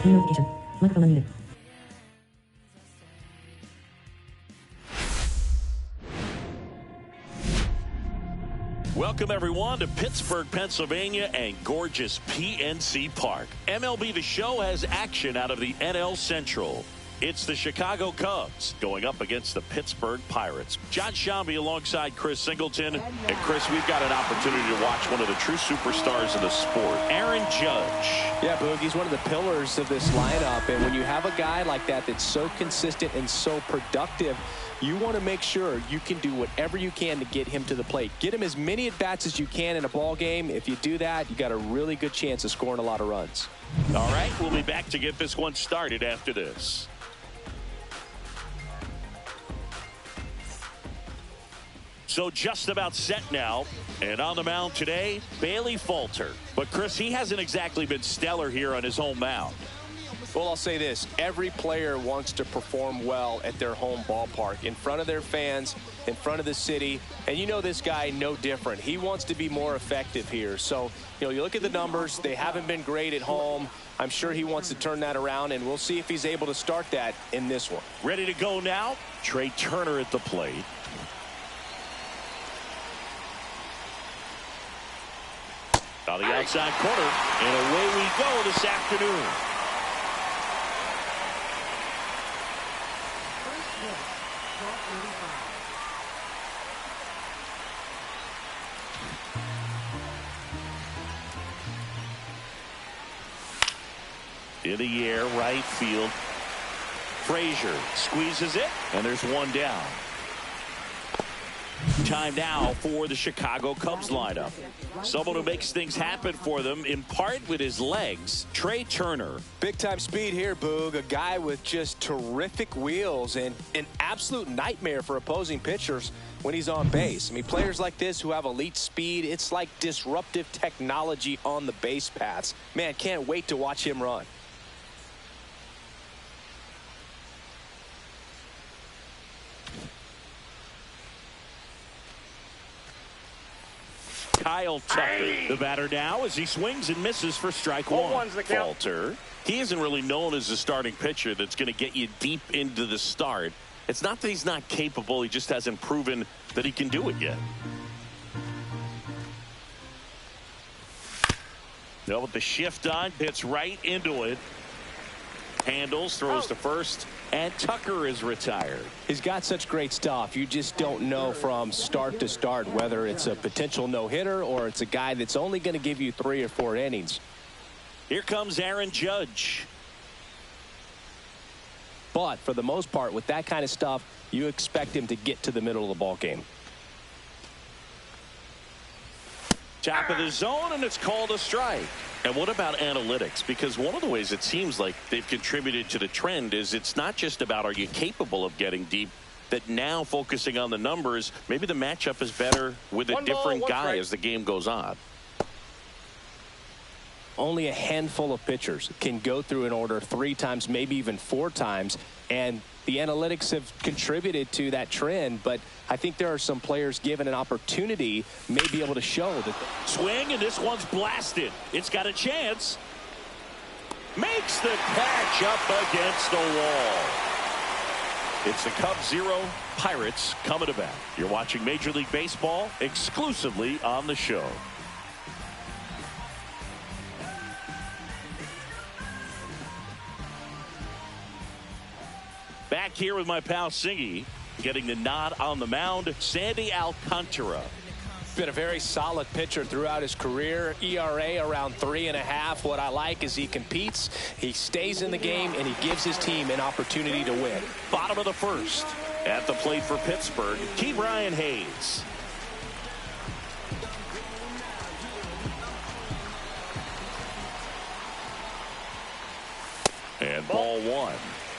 Notification. Microphone unmuted. Welcome, everyone, to Pittsburgh, Pennsylvania and gorgeous PNC Park. MLB The Show has action out of the NL Central. It's the Chicago Cubs going up against the Pittsburgh Pirates. John Shambi alongside Chris Singleton. And, Chris, we've got an opportunity to watch one of the true superstars of the sport, Aaron Judge. Yeah, Boog, he's one of the pillars of this lineup. And when you have a guy like that that's so consistent and so productive, you want to make sure you can do whatever you can to get him to the plate. Get him as many at-bats as you can in a ball game. If you do that, you got a really good chance of scoring a lot of runs. All right, we'll be back to get this one started after this. So just about set now, and on the mound today, Bailey Falter. But Chris, he hasn't exactly been stellar here on his home mound. Well, I'll say this. Every player wants to perform well at their home ballpark, in front of their fans, in front of the city. And you know this guy no different. He wants to be more effective here. So, you look at the numbers. They haven't been great at home. I'm sure he wants to turn that around, and we'll see if he's able to start that in this one. Ready to go now? Trey Turner at the plate. On the outside corner, and away we go this afternoon. In the air, right field. Frazier squeezes it, and there's one down. Time now for the Chicago Cubs lineup. Someone who makes things happen for them, in part with his legs, Trey Turner. Big-time speed here, Boog. A guy with just terrific wheels and an absolute nightmare for opposing pitchers when he's on base. I mean, players like this who have elite speed, it's like disruptive technology on the base paths. Man, can't wait to watch him run. Kyle Tucker, the batter now, as he swings and misses for strike one. Falter, he isn't really known as a starting pitcher that's going to get you deep into the start. It's not that he's not capable, he just hasn't proven that he can do it yet. Now with the shift on, hits right into it. Handles, throws to first, and Tucker is retired. He's got such great stuff. You just don't know from start to start whether it's a potential no-hitter or it's a guy that's only going to give you 3 or 4 innings. Here comes Aaron Judge. But for the most part, with that kind of stuff, you expect him to get to the middle of the ball game. Top of the zone, and it's called a strike. And what about analytics? Because one of the ways it seems like they've contributed to the trend is it's not just about are you capable of getting deep, that now focusing on the numbers, maybe the matchup is better with a different guy as the game goes on. Only a handful of pitchers can go through an order 3 times, maybe even 4 times, and the analytics have contributed to that trend, but I think there are some players given an opportunity may be able to show that. Swing, and this one's blasted. It's got a chance. Makes the catch up against the wall. It's the Cubs 0, Pirates coming to bat. You're watching Major League Baseball exclusively on the show. Back here with my pal Singy, getting the nod on the mound, Sandy Alcantara. Been a very solid pitcher throughout his career. ERA around 3.5. What I like is he competes, he stays in the game, and he gives his team an opportunity to win. Bottom of the first. At the plate for Pittsburgh, Ke'Bryan Hayes. And ball 1.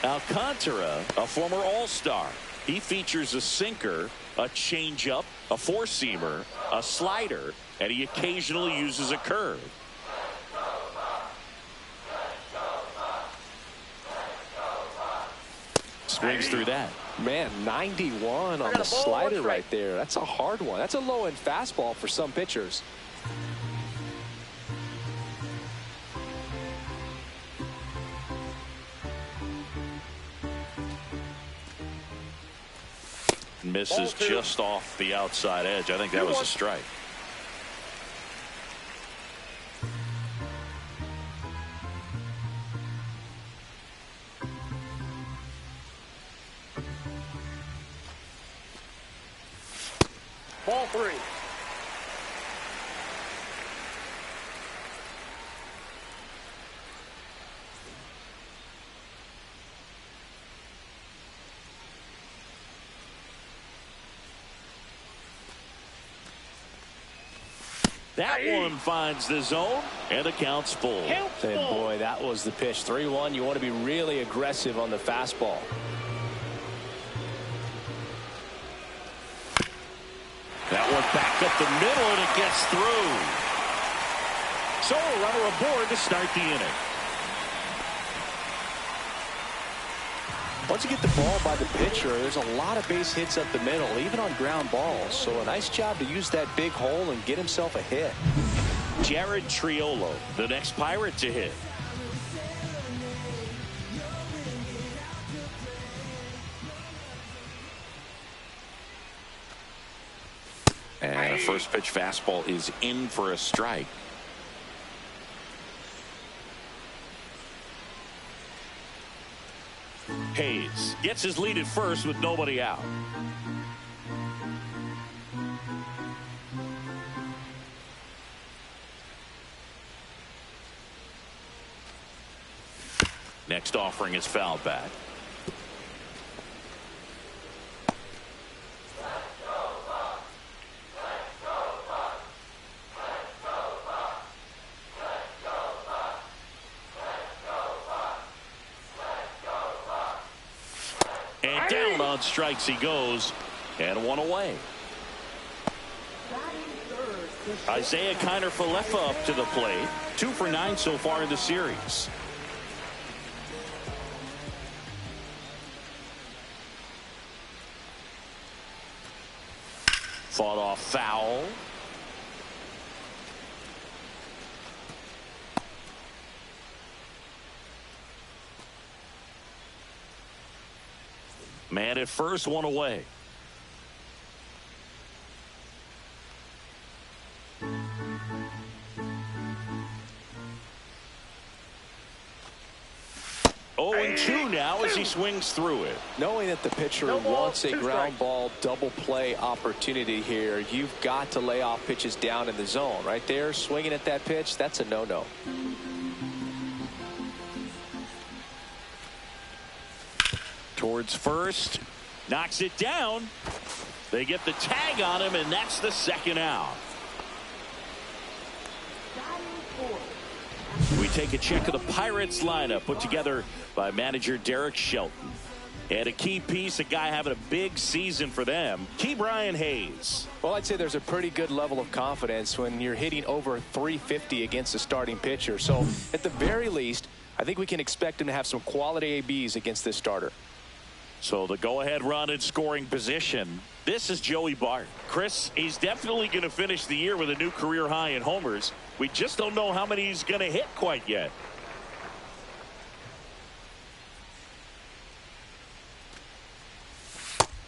Alcantara, a former All-Star. He features a sinker, a changeup, a four-seamer, a slider, and he occasionally uses a curve. Swings through that. Man, 91 on the slider right there. That's a hard one. That's a low-end fastball for some pitchers. Misses just off the outside edge. I think that was a strike. Ball 3. That one finds the zone, and the count's full. And boy, that was the pitch. 3-1. You want to be really aggressive on the fastball. That one back up the middle, and it gets through. So a runner aboard to start the inning. Once you get the ball by the pitcher, there's a lot of base hits up the middle, even on ground balls. So a nice job to use that big hole and get himself a hit. Jared Triolo, the next Pirate to hit. And a first pitch fastball is in for a strike. Hayes gets his lead at first with nobody out. Next offering is fouled back. And down on strikes he goes, and one away. Isaiah Kiner-Falefa up to the plate. 2 for 9 so far in the series. Fought off foul. Man at first, one away. Oh, and 2 now as he swings through it. Knowing that the pitcher wants a ground ball double play opportunity here, you've got to lay off pitches down in the zone. Right there, swinging at that pitch, that's a no-no. Towards first, knocks it down. They get the tag on him, and that's the second out. We take a check of the Pirates lineup put together by manager Derek Shelton. And a key piece, a guy having a big season for them, Ke'Bryan Hayes. Well, I'd say there's a pretty good level of confidence when you're hitting over 350 against a starting pitcher. So at the very least, I think we can expect him to have some quality ABs against this starter. So the go-ahead run in scoring position. This is Joey Bart. Chris, he's definitely going to finish the year with a new career high in homers. We just don't know how many he's going to hit quite yet.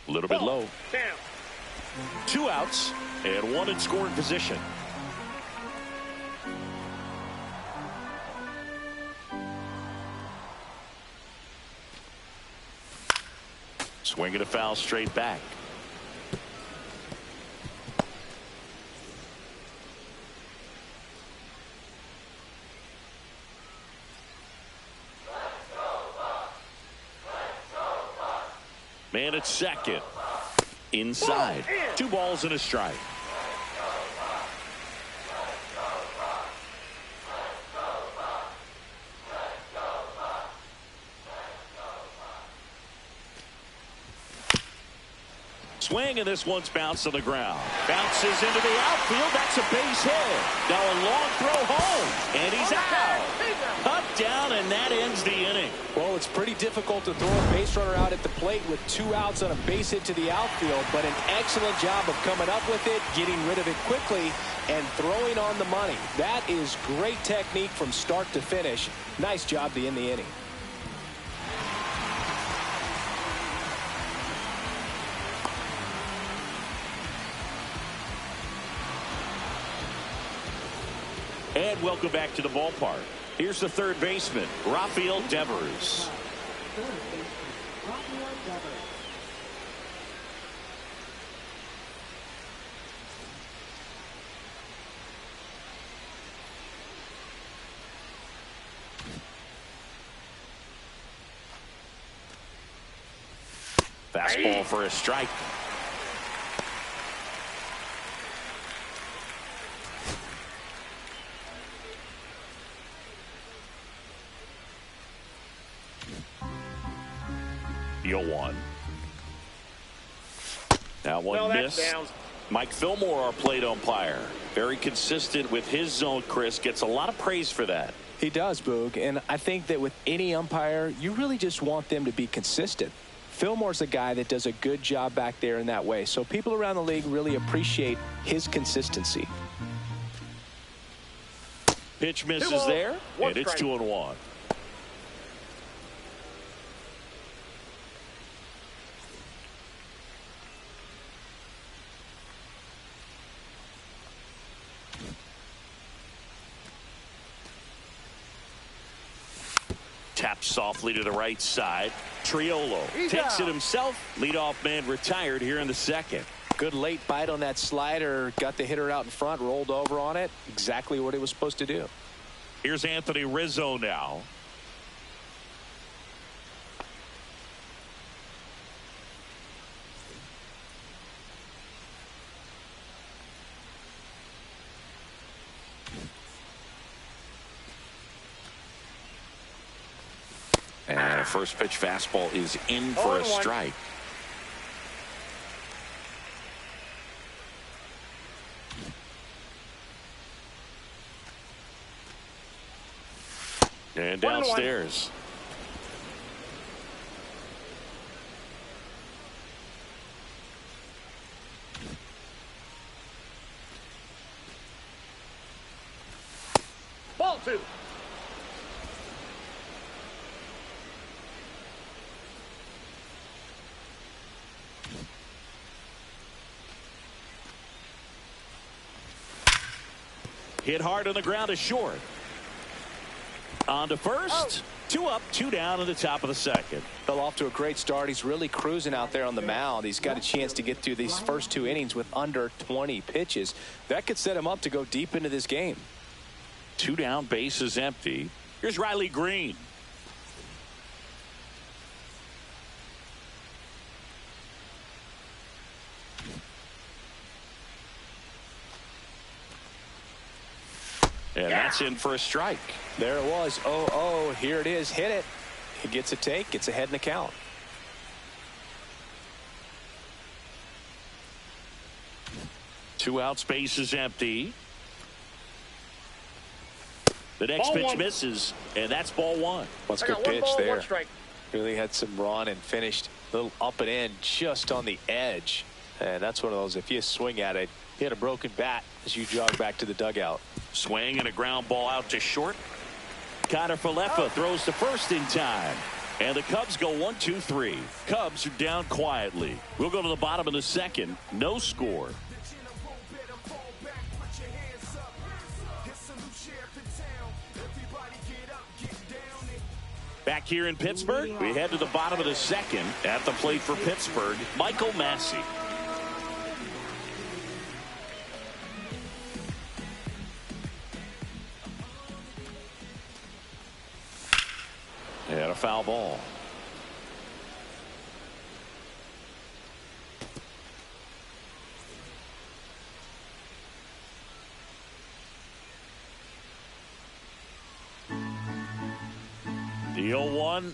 A little bit low. 2 outs and 1 in scoring position. Swinging a foul straight back. Man at second. Inside. 2 balls and a strike. Swing, and this one's bounced on the ground. Bounces into the outfield. That's a base hit. Now a long throw home, and he's out. Cut down, and that ends the inning. Well, it's pretty difficult to throw a base runner out at the plate with 2 outs on a base hit to the outfield, but an excellent job of coming up with it, getting rid of it quickly, and throwing on the money. That is great technique from start to finish. Nice job to end the inning. And welcome back to the ballpark. Here's the third baseman, Rafael Devers. Fastball for a strike. Deal one. Now one miss. Mike Fillmore, our plate umpire. Very consistent with his zone, Chris. Gets a lot of praise for that. He does, Boog. And I think that with any umpire, you really just want them to be consistent. Fillmore's a guy that does a good job back there in that way. So people around the league really appreciate his consistency. Pitch misses there, and it's 2-1. Taps softly to the right side. Triolo takes it himself. Leadoff man retired here in the second. Good late bite on that slider. Got the hitter out in front, rolled over on it. Exactly what he was supposed to do. Here's Anthony Rizzo now. And a first pitch fastball is in for a strike. And downstairs. Ball two. Hit hard on the ground is short. On to first. 2 up, 2 down in the top of the second. Fell off to a great start. He's really cruising out there on the mound. He's got a chance to get through these first 2 innings with under 20 pitches. That could set him up to go deep into this game. 2 down, base is empty. Here's Riley Green. And that's in for a strike. There it was. 0-0. Here it is. Hit it. He gets a take. Gets ahead in the count. Two outs, base is empty. The next pitch misses, and that's ball 1. What's good pitch there. Really had some run and finished a little up and in just on the edge. And that's one of those, if you swing at it, you had a broken bat as you jog back to the dugout. Swing and a ground ball out to short. Connor Falefa throws to first in time. And the Cubs go 1-2-3. Cubs are down quietly. We'll go to the bottom of the second. No score. Back here in Pittsburgh, we head to the bottom of the second. At the plate for Pittsburgh, Michael Massey. And a foul ball. The 0-1.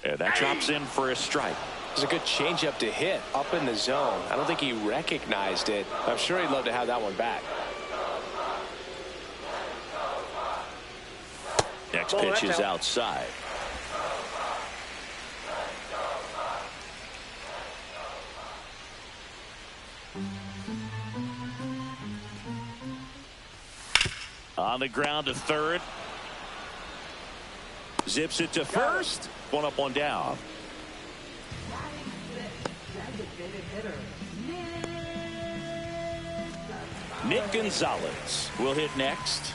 And that drops in for a strike. It was a good changeup to hit up in the zone. I don't think he recognized it. I'm sure he'd love to have that one back. Next pitch is outside. On the ground to third. Zips it to first. 1 up, 1 down. Nick Gonzalez will hit next.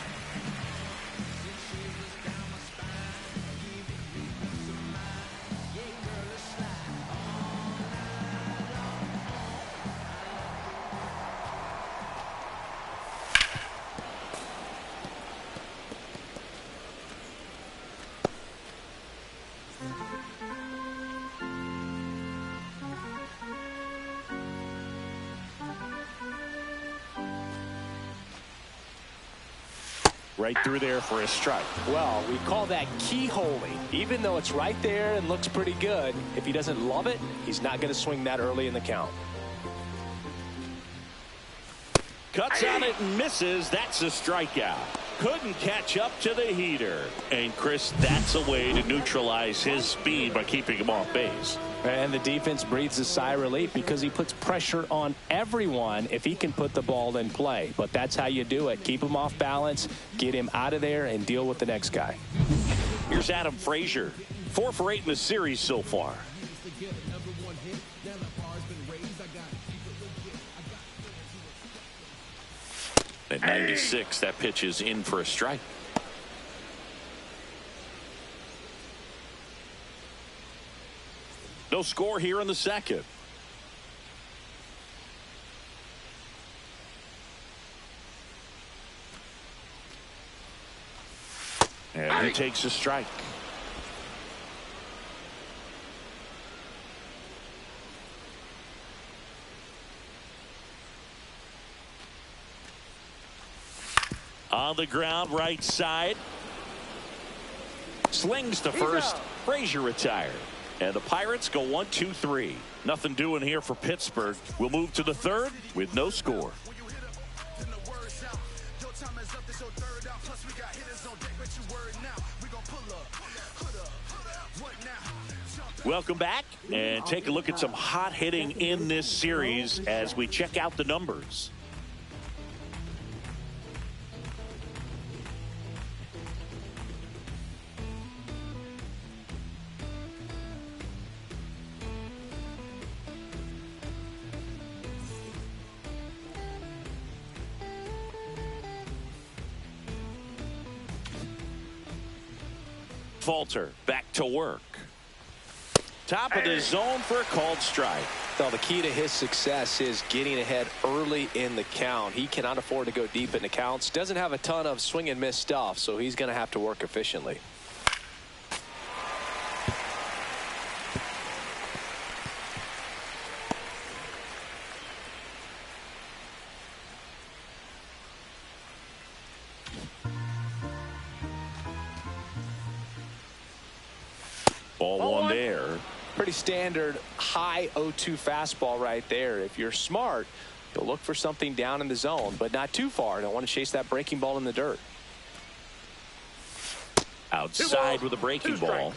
Right through there for a strike. Well, we call that keyholing. Even though it's right there and looks pretty good, if he doesn't love it, he's not going to swing that early in the count. Cuts on it and misses. That's a strikeout. Couldn't catch up to the heater. And, Chris, that's a way to neutralize his speed by keeping him off base. And the defense breathes a sigh of relief because he puts pressure on everyone if he can put the ball in play. But that's how you do it. Keep him off balance, get him out of there, and deal with the next guy. Here's Adam Frazier. 4 for 8 in the series so far. At 96, that pitch is in for a strike. No score here in the second. And he takes a strike. On the ground, right side. Slings to first. Frazier retired. And the Pirates go 1-2-3. Nothing doing here for Pittsburgh. We'll move to the third with no score. Welcome back, and take a look at some hot hitting in this series as we check out the numbers. Falter back to work. Top of the zone for a called strike. Well, the key to his success is getting ahead early in the count. He cannot afford to go deep in the counts. Doesn't have a ton of swing and miss stuff, so he's going to have to work efficiently. Ball one there. Pretty standard high 0-2 fastball right there. If you're smart, you'll look for something down in the zone, but not too far. Don't want to chase that breaking ball in the dirt. Outside with a breaking ball.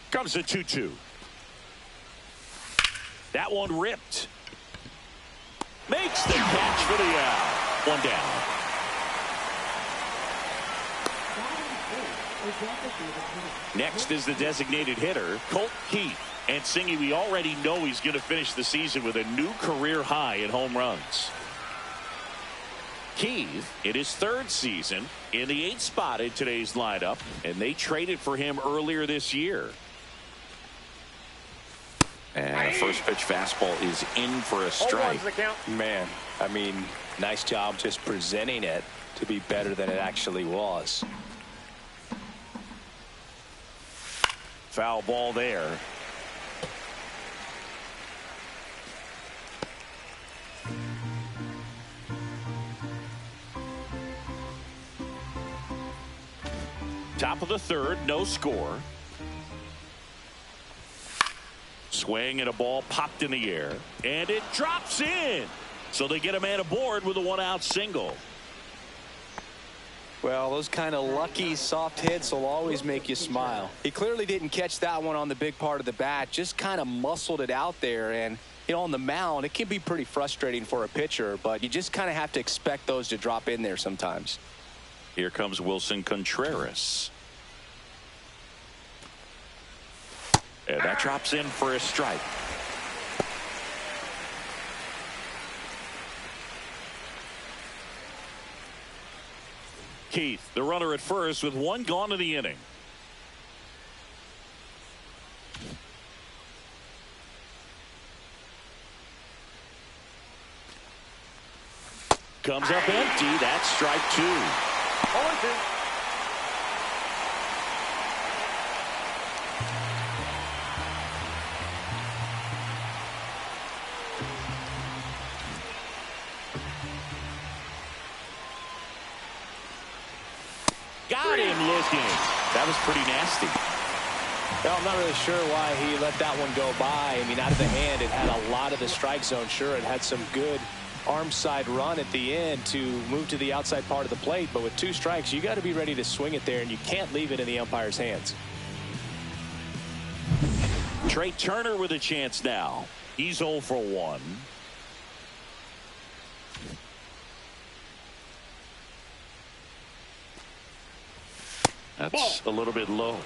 Comes a 2-2. That one ripped. Makes the catch for the out. One down. Next is the designated hitter, Colt Keith. And Singy, we already know he's going to finish the season with a new career high in home runs. Keith, in his 3rd season, in the 8th spot in today's lineup, and they traded for him earlier this year. And a first pitch fastball is in for a strike. Man, I mean, nice job just presenting it to be better than it actually was. Foul ball there. Top of the 3rd, no score. Swing and a ball popped in the air, and it drops in. So they get a man aboard with a 1-out single. Well, those kind of lucky soft hits will always make you smile. He clearly didn't catch that one on the big part of the bat, just kind of muscled it out there. And, you know, on the mound, it can be pretty frustrating for a pitcher, but you just kind of have to expect those to drop in there sometimes. Here comes Wilson Contreras. And that drops in for a strike. Keith, the runner at first with one gone in the inning. Comes up empty. That's strike 2. 0-2. Got him looking. That was pretty nasty. Well, I'm not really sure why he let that one go by. I mean, out of the hand, it had a lot of the strike zone. Sure, it had some good arm side run at the end to move to the outside part of the plate, but with 2 strikes, you got to be ready to swing it there, and you can't leave it in the umpire's hands. Trey Turner with a chance now. He's 0 for 1. That's a little bit low.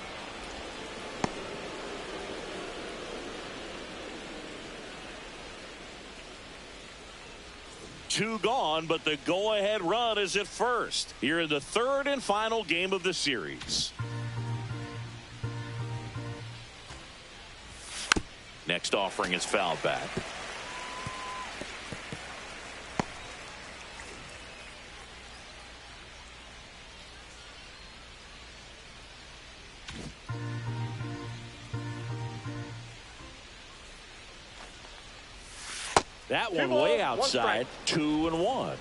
Two gone, but the go-ahead run is at first. Here in the 3rd and final game of the series. Next offering is fouled back. That one way outside. 2-1.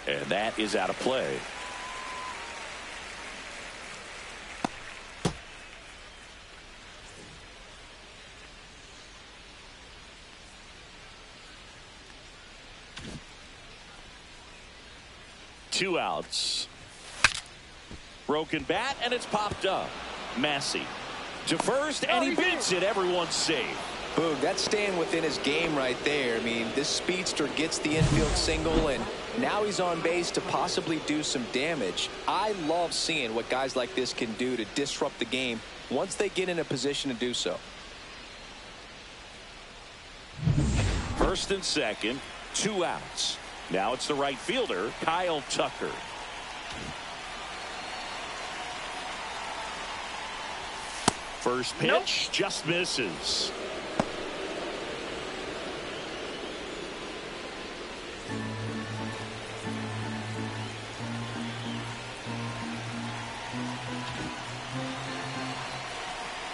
And that is out of play. Two outs. Broken bat, and it's popped up. Massey to first, and he beats it. Everyone's safe. Boog, that's staying within his game right there. I mean, this speedster gets the infield single, and now he's on base to possibly do some damage. I love seeing what guys like this can do to disrupt the game once they get in a position to do so. First and second, 2 outs. Now it's the right fielder, Kyle Tucker. First pitch, just misses.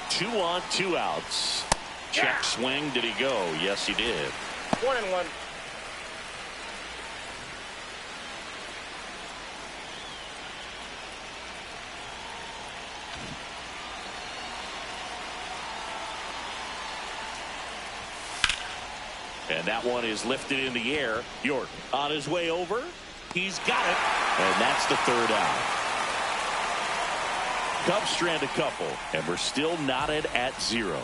Two on, 2 outs. Check swing. Did he go? Yes, he did. 1-1. And that one is lifted in the air. York on his way over. He's got it. And that's the 3rd out. Cubs strand a couple, and we're still knotted at 0.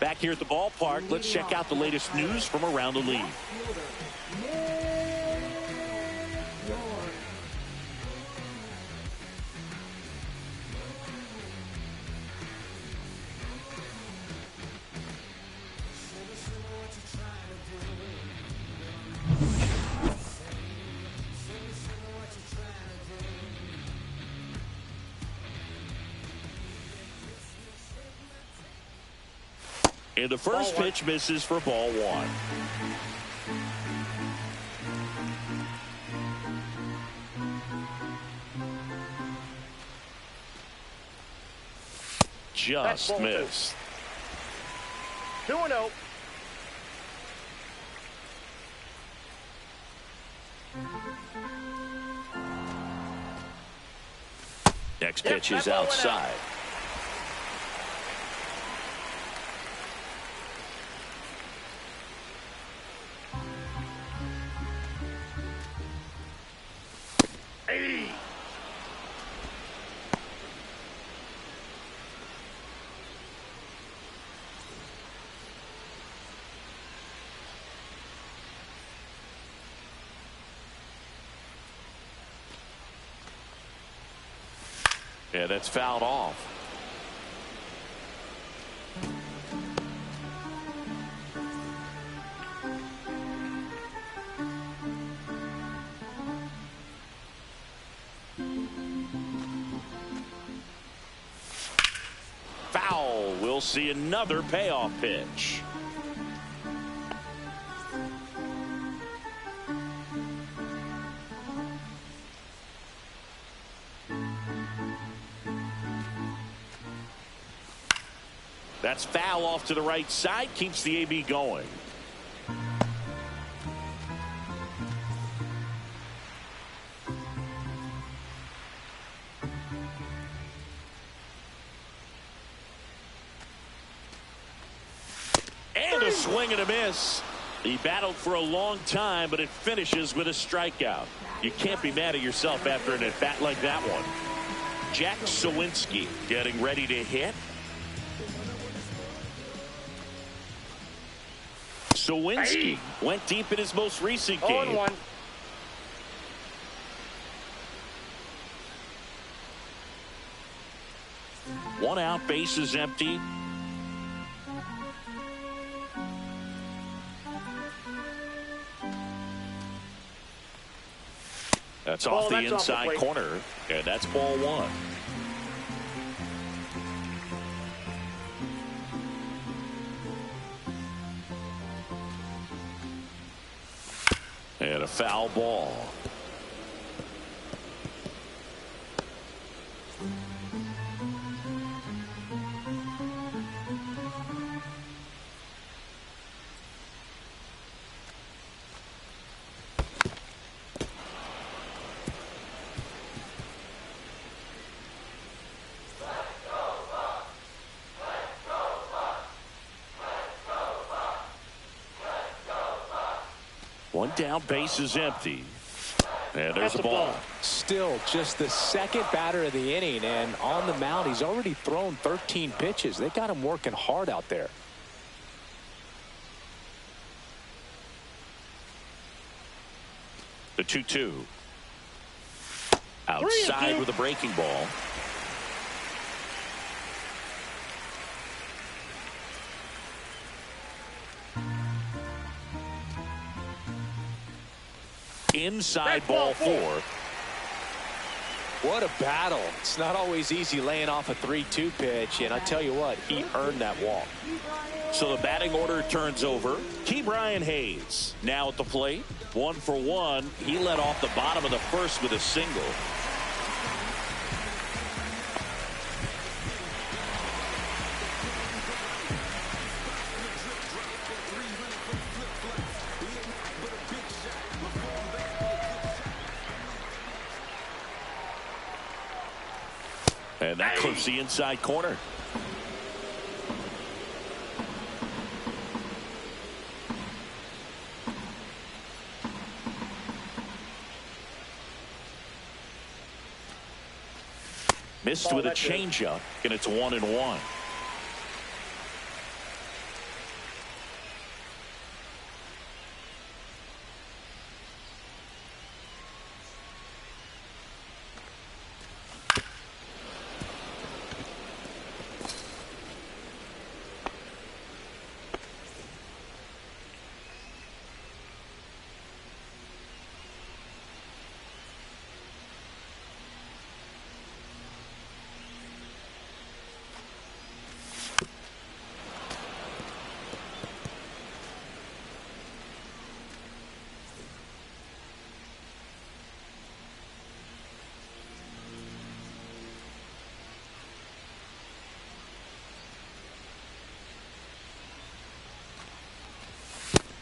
Back here at the ballpark, let's check out the latest news from around the league. And the first pitch misses for ball 1. Just missed. 2-0. Next pitch is outside. Yeah, that's fouled off. Foul. We'll see another payoff pitch. That's foul off to the right side. Keeps the AB going. And a swing and a miss. He battled for a long time, but it finishes with a strikeout. You can't be mad at yourself after an at-bat like that one. Jack Sawinski getting ready to hit. Sawinski went deep in his most recent game. 0-1. One out, base is empty. That's off the inside corner, and that's ball one. And a foul ball. One down, base is empty. And there's a ball. Still just the second batter of the inning, and on the mound he's already thrown 13 pitches. They got him working hard out there. The 2-2. Outside with a breaking ball. Inside ball four. What a battle. It's not always easy laying off a 3-2 pitch, and I tell you what, he earned that walk. So the batting order turns over. Ke'Bryan Hayes now at the plate. 1 for 1. He led off the bottom of the first with a single. And that clips the inside corner. Missed with a changeup, and it's 1-1.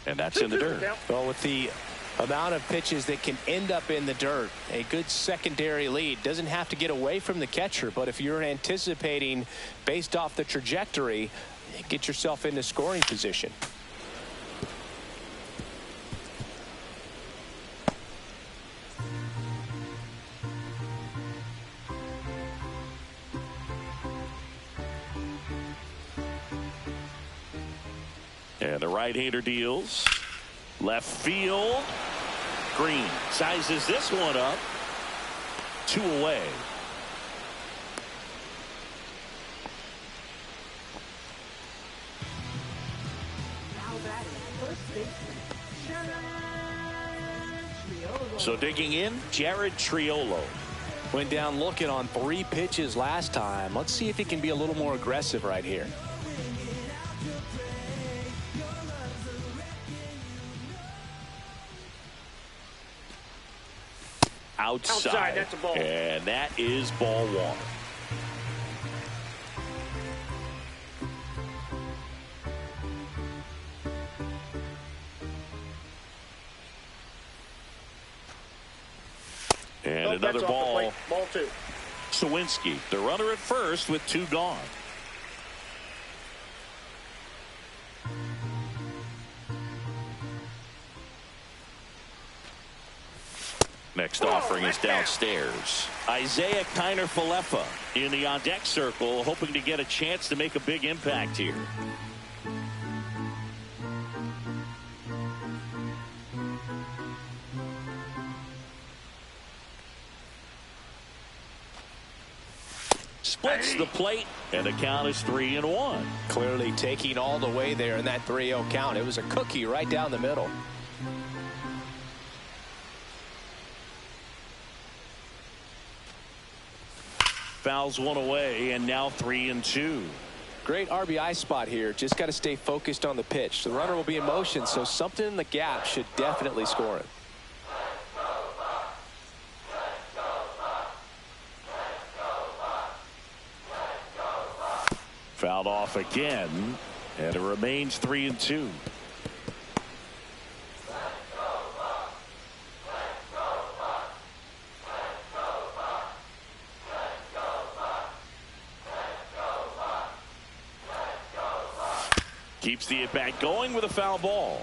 And that's in the dirt. Well, with the amount of pitches that can end up in the dirt, a good secondary lead. Doesn't have to get away from the catcher, but if you're anticipating based off the trajectory, get yourself into scoring position. And the right-hander deals. Left field. Green sizes this one up. 2 away. So digging in, Jared Triolo. Went down looking on 3 pitches last time. Let's see if he can be a little more aggressive right here. Outside. That's a ball. And that is ball 1. And another ball. Ball 2. Sawinski, the runner at first with 2 gone. Next offering is downstairs. Isaiah Kiner-Falefa in the on-deck circle, hoping to get a chance to make a big impact here. Splits the plate, and the count is 3-1. Clearly taking all the way there in that 3-0 count. It was a cookie right down the middle. Fouls one away, and now 3-2. Great RBI spot here. Just got to stay focused on the pitch. The runner will be in motion, so something in the gap should definitely score him. Fouled off again, and it remains 3-2. Keeps the at-bat going with a foul ball.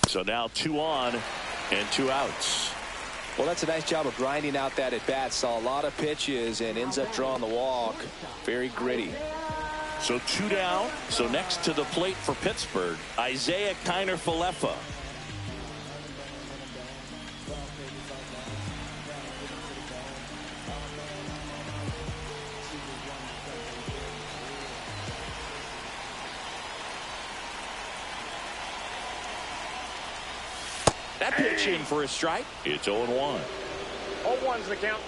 So now 2 on and 2 outs. Well, that's a nice job of grinding out that at-bat. Saw a lot of pitches and ends up drawing the walk. Very gritty. So 2 down. So next to the plate for Pittsburgh, Isaiah Kiner-Falefa. That pitch in for a strike. It's 0-1. 0-1's the count.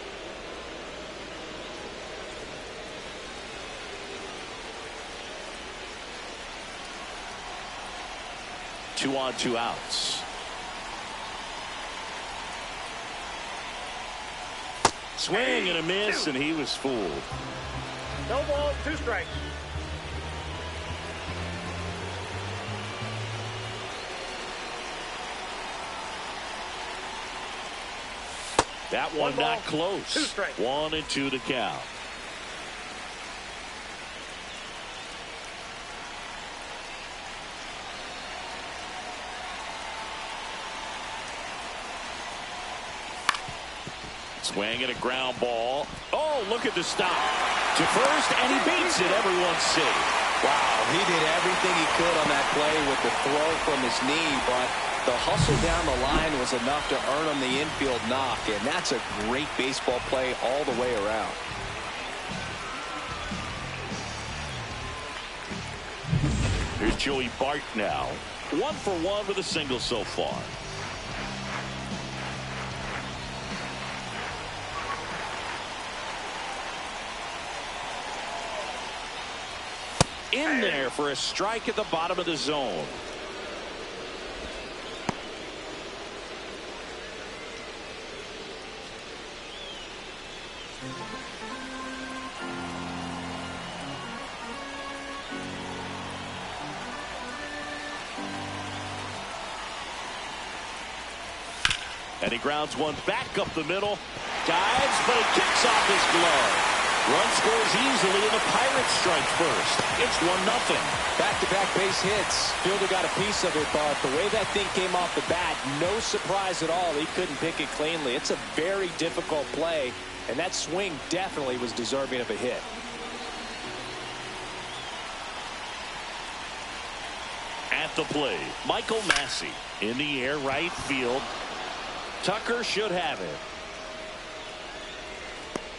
Two on, 2 outs. Swing and a miss, and he was fooled. No balls, 2 strikes. That one ball, not close. 2 strikes. 1-2 to count. Swing and a ground ball. Oh, look at the stop. To first, and he beats it. Everyone's safe. Wow, he did everything he could on that play with the throw from his knee, but the hustle down the line was enough to earn him the infield knock, and that's a great baseball play all the way around. Here's Joey Bart now. 1 for 1 with a single so far. In there for a strike at the bottom of the zone. And he grounds one back up the middle. Dives, but it kicks off his glove. Run scores easily, and the Pirates strike first. It's 1-0. Back-to-back base hits. Fielder got a piece of it, but the way that thing came off the bat, no surprise at all. He couldn't pick it cleanly. It's a very difficult play, and that swing definitely was deserving of a hit. at the plate. Michael Massey in the air, right field. Tucker should have it.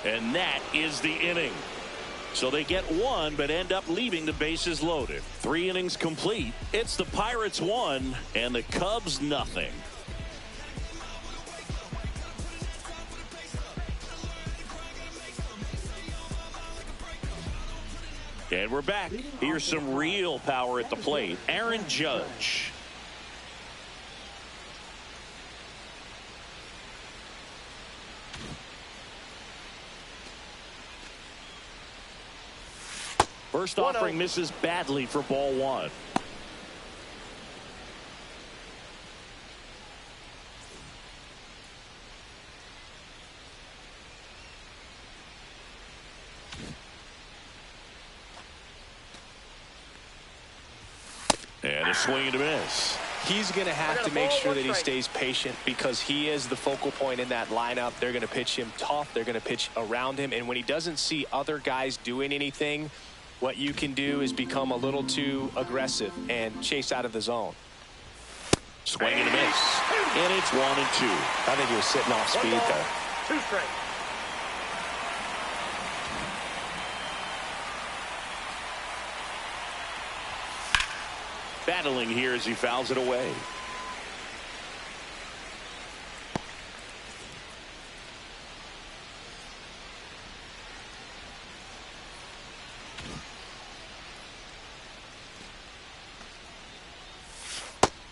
And that is the inning. So they get one, but end up leaving the bases loaded. 3 innings complete. It's the Pirates 1 and the Cubs nothing. And we're back. Here's some real power at the plate. Aaron Judge. First offering misses badly for ball 1. And a swing and a miss. He's going to have to make sure that he stays patient because he is the focal point in that lineup. They're going to pitch him tough. They're going to pitch around him. And when he doesn't see other guys doing anything, what you can do is become a little too aggressive and chase out of the zone. Swing and a miss. And it's 1 and 2. I think he was sitting off speed there. 2 strikes. Battling here as he fouls it away.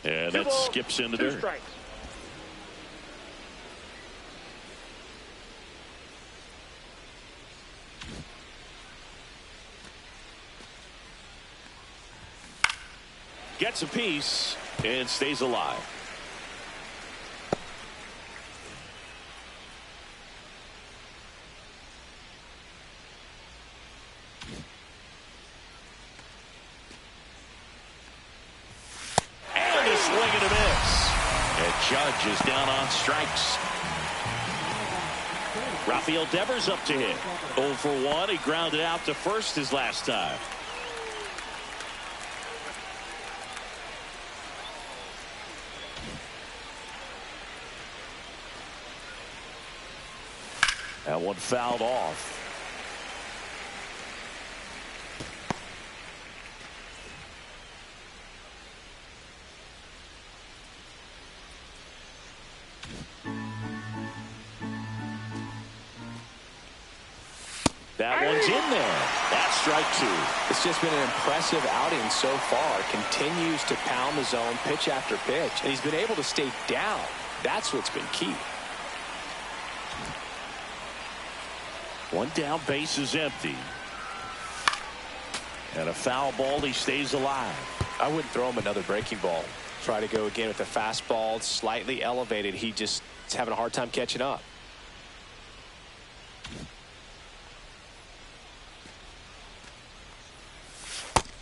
And that skips into dirt. 2 strikes. Gets a piece and stays alive. And a swing and a miss. And Judge is down on strikes. Rafael Devers up to hit. 0 for 1. He grounded out to first his last time. That one fouled off. That one's in there. That's strike 2. It's just been an impressive outing so far. Continues to pound the zone pitch after pitch. And he's been able to stay down. That's what's been key. One down, base is empty. And a foul ball, he stays alive. I wouldn't throw him another breaking ball. Try to go again with the fastball, slightly elevated. He just is having a hard time catching up.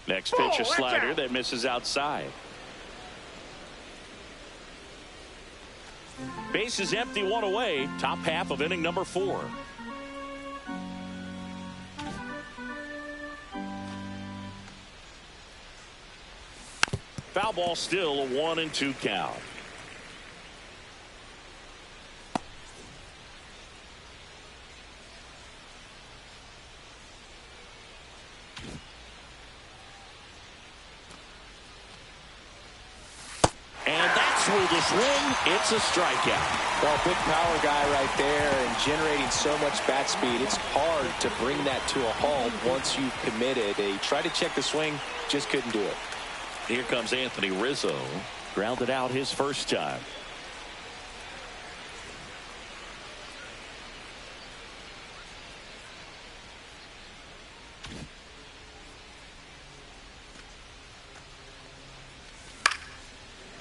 Next pitch, a slider that misses outside. Base is empty, 1 away. Top half of inning number 4. Foul ball, still a 1 and 2 count. And that's through the swing. It's a strikeout. Well, big power guy right there and generating so much bat speed. It's hard to bring that to a halt once you've committed. He tried to check the swing, just couldn't do it. Here comes Anthony Rizzo. Grounded out his first time.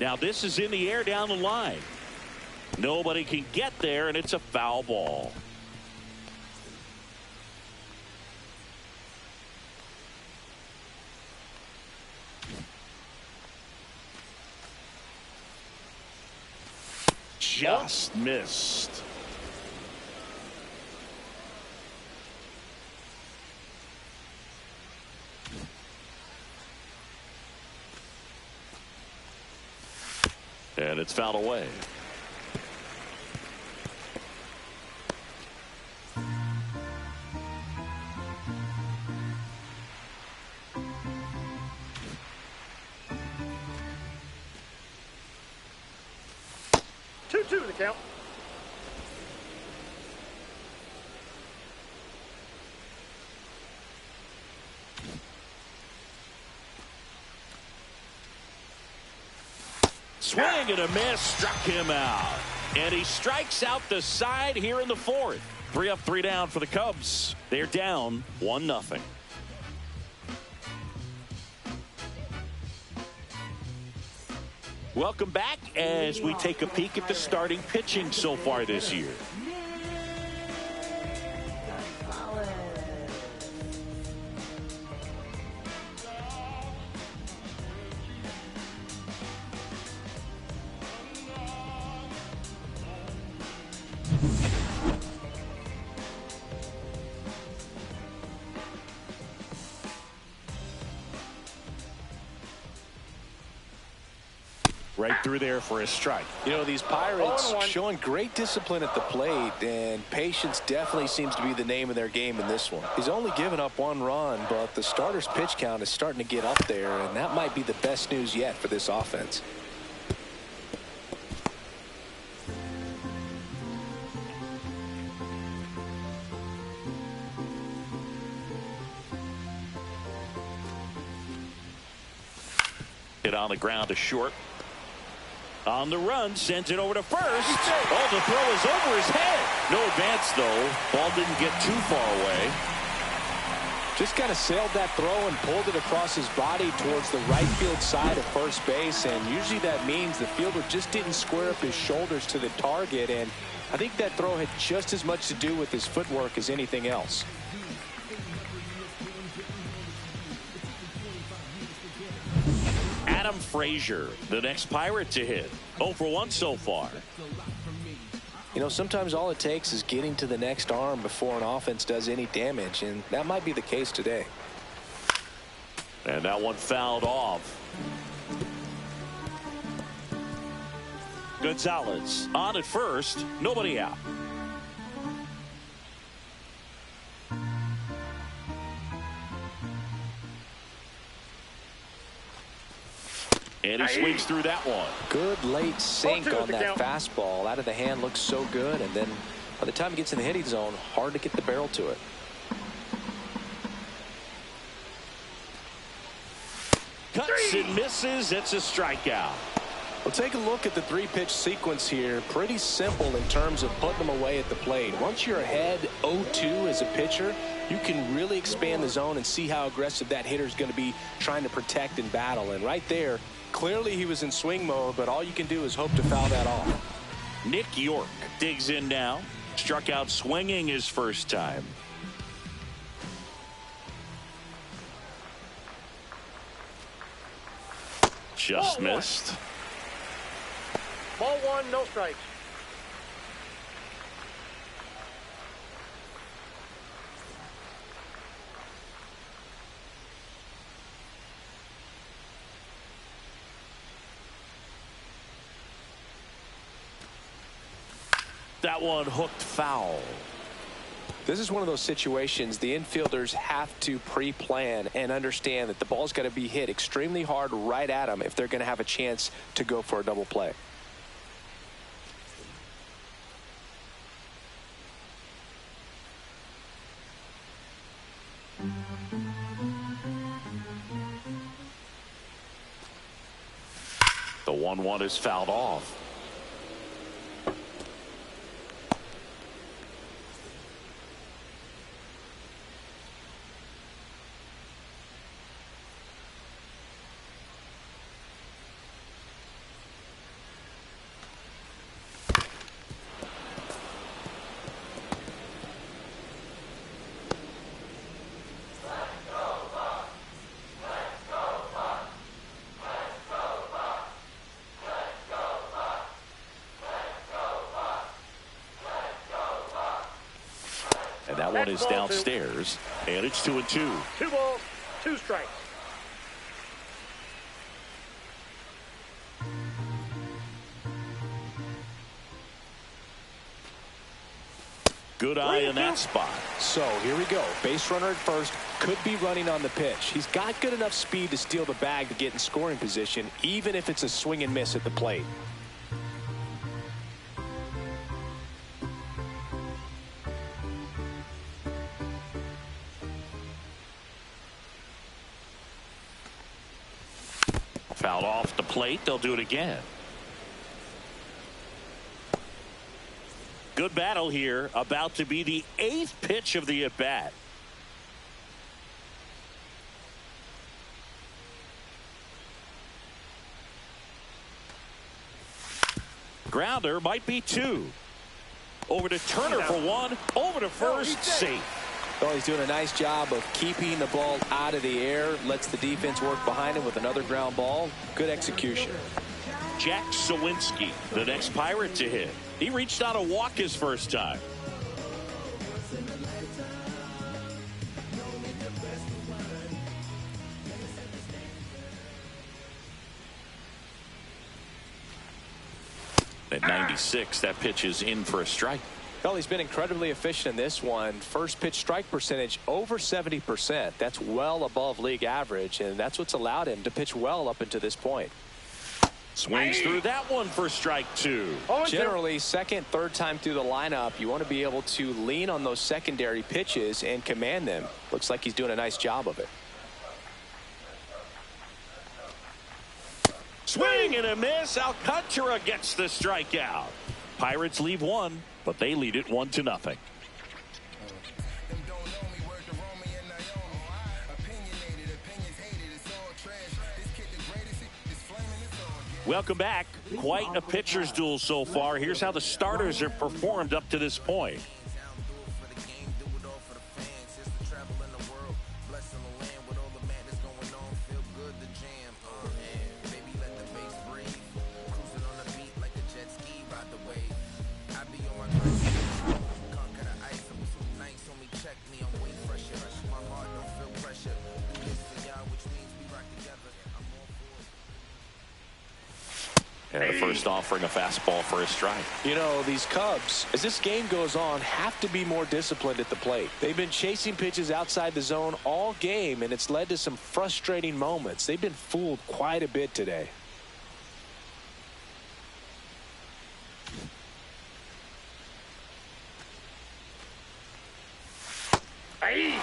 Now this is in the air down the line. Nobody can get there, and it's a foul ball. Just missed. And it's fouled away. Two the count. Swing and a miss, struck him out. And he strikes out the side here in the fourth. 3 up, 3 down for the Cubs. They're down 1-0. Welcome back as we take a peek at the starting pitching so far this year. Right through there for a strike. You know, these Pirates 0-1. showing great discipline at the plate, and patience definitely seems to be the name of their game in this one. He's only given up 1 run, but the starter's pitch count is starting to get up there, and that might be the best news yet for this offense. Hit on the ground to short. On the run, sends it over to first. Oh, the throw is over his head. No advance, though. Ball didn't get too far away. Just kind of sailed that throw and pulled it across his body towards the right field side of first base. And usually that means the fielder just didn't square up his shoulders to the target. And I think that throw had just as much to do with his footwork as anything else. Adam Frazier, the next Pirate to hit. 0 for 1 so far. You know, sometimes all it takes is getting to the next arm before an offense does any damage, and that might be the case today. And that one fouled off. Gonzalez on at first, nobody out. And he swings through that one. Good late sink 0-2 on that fastball. Out of the hand, looks so good. And then by the time he gets in the hitting zone, hard to get the barrel to it. Cuts and misses. It's a strikeout. Well, take a look at the 3-pitch sequence here. Pretty simple in terms of putting them away at the plate. Once you're ahead 0-2 as a pitcher, you can really expand the zone and see how aggressive that hitter is going to be trying to protect and battle. And right there, clearly he was in swing mode, but all you can do is hope to foul that off. Nick York digs in now. Struck out swinging his first time. Just missed. Ball 1, no strikes. That one hooked foul. This is one of those situations the infielders have to pre-plan and understand that the ball's got to be hit extremely hard right at them if they're going to have a chance to go for a double play. The 1-1 is fouled off. And that one is downstairs, and it's 2-2. 2 balls, 2 strikes. Good eye in that spot. So here we go. Base runner at first, could be running on the pitch. He's got good enough speed to steal the bag to get in scoring position, even if it's a swing and miss at the plate. Fouled off the plate. They'll do it again. Good battle here. About to be the 8th pitch of the at-bat. Grounder might be 2. Over to Turner for 1. Over to first. Safe. Well, he's doing a nice job of keeping the ball out of the air. Lets the defense work behind him with another ground ball. Good execution. Jack Sawinski, the next Pirate to hit. He reached out a walk his first time. At 96, that pitch is in for a strike. Well, he's been incredibly efficient in this one. First pitch strike percentage over 70%. That's well above league average, and that's what's allowed him to pitch well up until this point. Swings through that one for strike 2. Generally, second, third time through the lineup, you want to be able to lean on those secondary pitches and command them. Looks like he's doing a nice job of it. Swing and a miss. Alcantara gets the strikeout. Pirates leave 1, but they lead it 1-0. Welcome back. Quite a pitcher's duel so far. Here's how the starters have performed up to this point. And the first offering a fastball for a strike. You know, these Cubs, as this game goes on, have to be more disciplined at the plate. They've been chasing pitches outside the zone all game, and it's led to some frustrating moments. They've been fooled quite a bit today. Hey.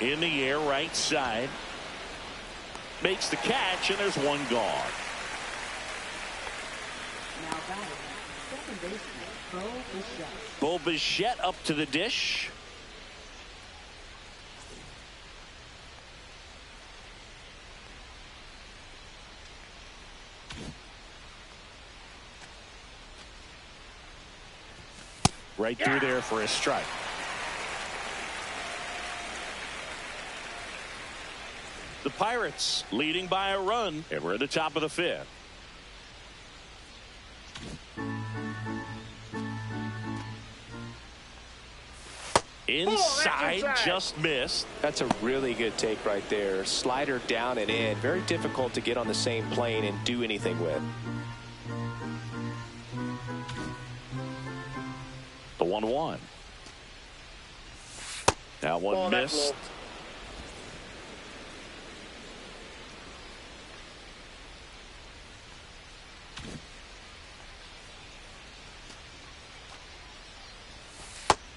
In the air, right side. Makes the catch, and there's one gone. Now batting, second baseman, Bo Bichette. Bo Bichette up to the dish. Right through there for a strike. The Pirates leading by a run, and we're at the top of the 5th. Inside, just missed. That's a really good take right there. Slider down and in. Very difficult to get on the same plane and do anything with. The 1-1. That one missed.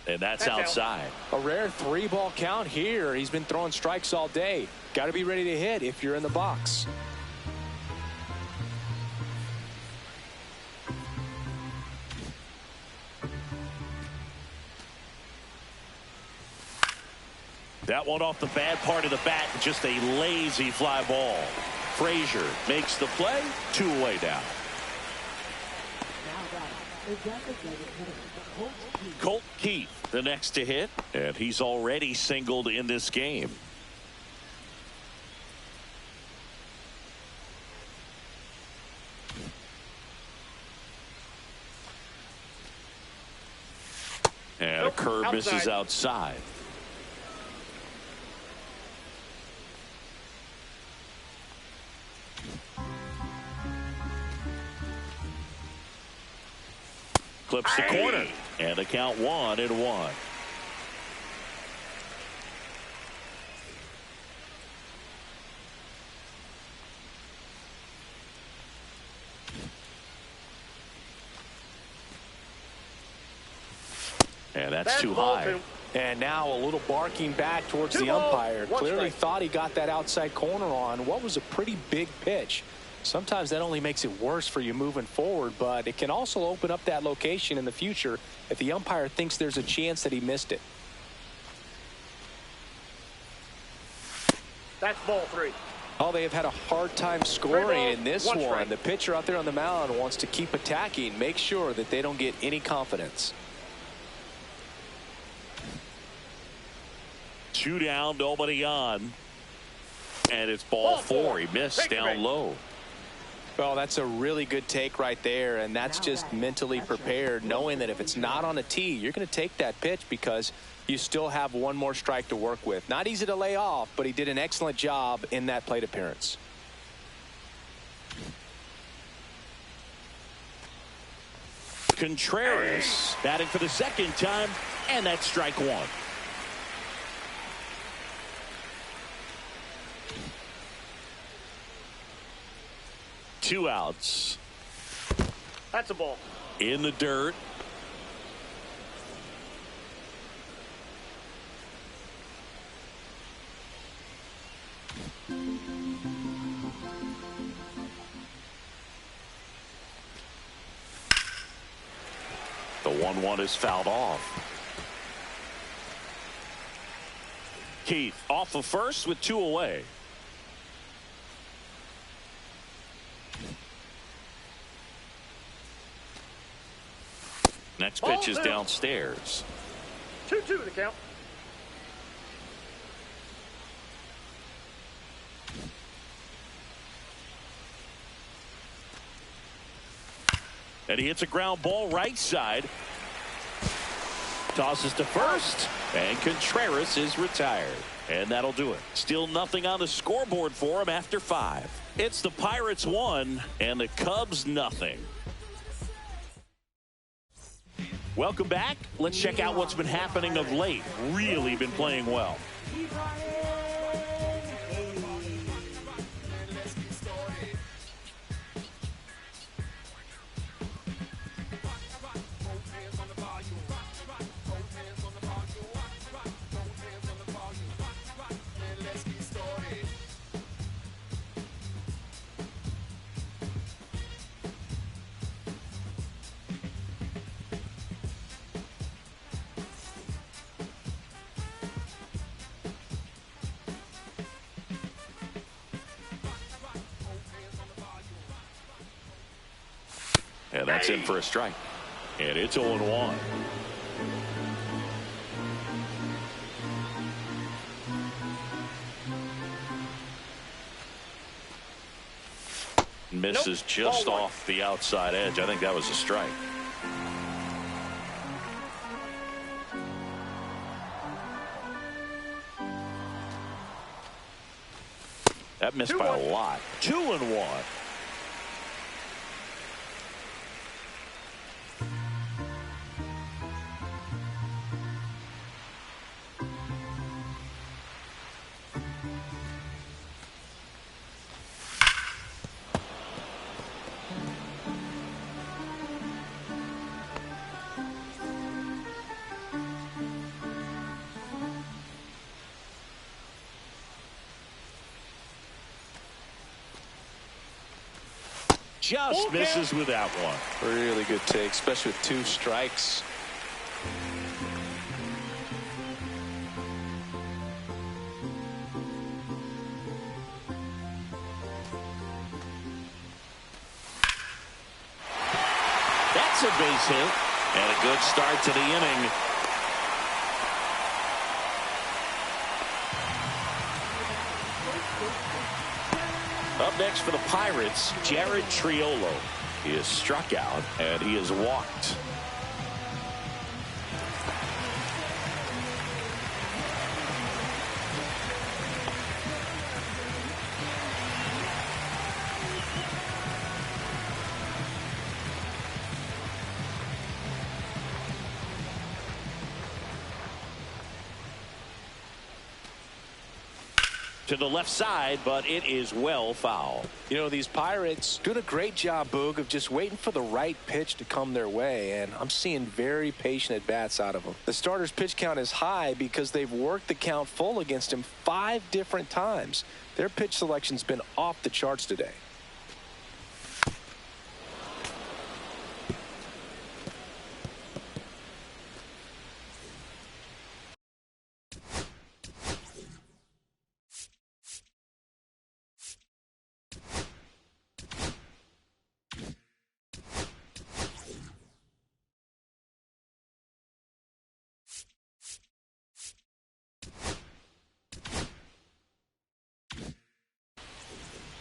And that's outside. A rare 3-ball count here. He's been throwing strikes all day. Got to be ready to hit if you're in the box. That one off the bad part of the bat. Just a lazy fly ball. Frazier makes the play. 2 away now. Now batting, the designated hitter, Colt Keith, the next to hit, and he's already singled in this game. And a curve misses outside. Clips the corner. And the count 1-1. And that's too high. And now a little barking back towards the umpire. Clearly thought he got that outside corner on what was a pretty big pitch. Sometimes that only makes it worse for you moving forward, but it can also open up that location in the future if the umpire thinks there's a chance that he missed it. That's ball 3. Oh, they have had a hard time scoring in this one. The pitcher out there on the mound wants to keep attacking, make sure that they don't get any confidence. 2 down, nobody on. And it's ball 4. He missed down low. Well, that's a really good take right there, and that's just mentally prepared, knowing that if it's not on a tee, you're going to take that pitch because you still have one more strike to work with. Not easy to lay off, but he did an excellent job in that plate appearance. Contreras batting for the second time, and that's strike 1. Two outs. That's a ball. In the dirt. The 1-1 is fouled off. Keith off of first with 2 away. Next pitch is downstairs. 2-2 the count. And he hits a ground ball right side. Tosses to first. And Contreras is retired. And that'll do it. Still nothing on the scoreboard for him after 5. It's the Pirates 1 and the Cubs nothing. Welcome back. Let's check out what's been happening of late. Really been playing well. And that's in for a strike. And it's 0-1. Misses just off the outside edge. I think that was a strike. That missed by a lot. 2-1. Just misses with that one. Really good take, especially with 2 strikes. That's a base hit and a good start to the inning. Up next for the Pirates, Jared Triolo. He is struck out and he is walked. To the left side, but it is well foul. You know, these Pirates doing a great job, Boog, of just waiting for the right pitch to come their way, and I'm seeing very patient at-bats out of them. The starter's pitch count is high because they've worked the count full against him 5 different times. Their pitch selection's been off the charts today.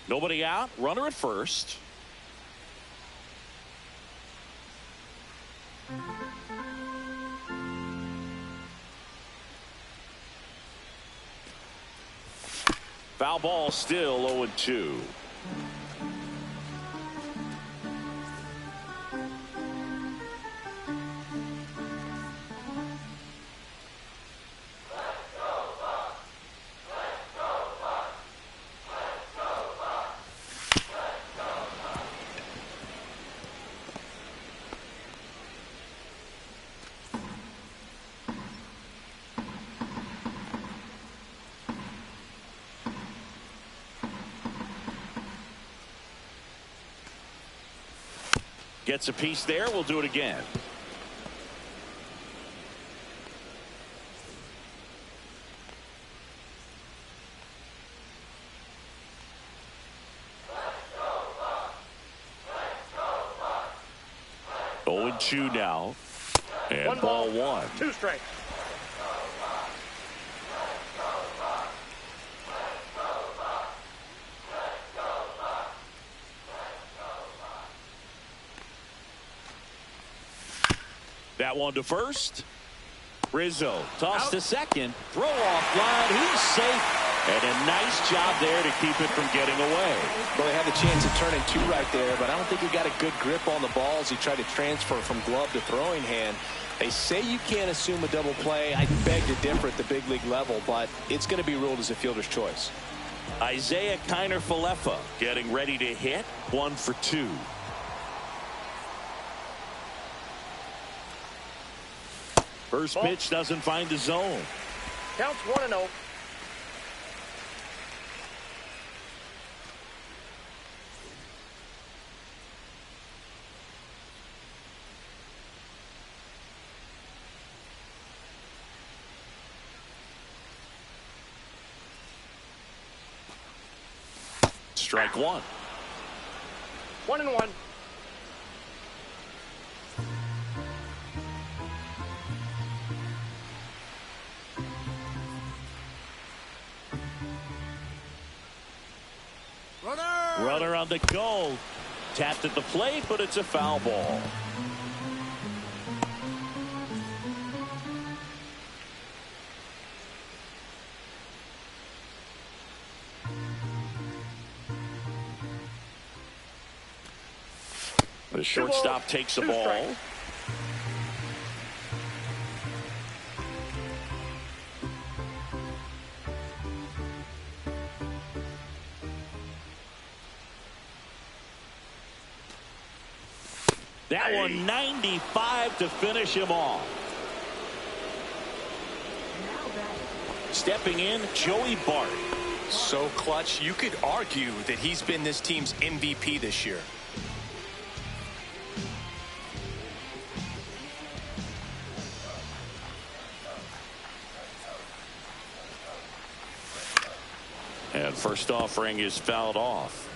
Nobody out. Runner at first. Foul ball, still 0-2. Gets a piece there. We'll do it again. Oh, and 2 now. And One ball, 1. 2 strikes. That one to first. Rizzo toss to second. Throw off line. He's safe. And a nice job there to keep it from getting away. Well, they had the chance to turn in 2 right there, but I don't think he got a good grip on the ball as he tried to transfer from glove to throwing hand. They say you can't assume a double play. I beg to differ at the big league level, but it's going to be ruled as a fielder's choice. Isaiah Kiner-Falefa getting ready to hit. 1 for 2. First pitch doesn't find the zone. Counts 1-0. Strike 1. 1-1. Runner on the go. Tapped at the plate, but it's a foul ball. The shortstop takes the ball. Strikes. That one 95 to finish him off. Stepping in, Joey Bart. So clutch, you could argue that he's been this team's MVP this year. And first offering is fouled off.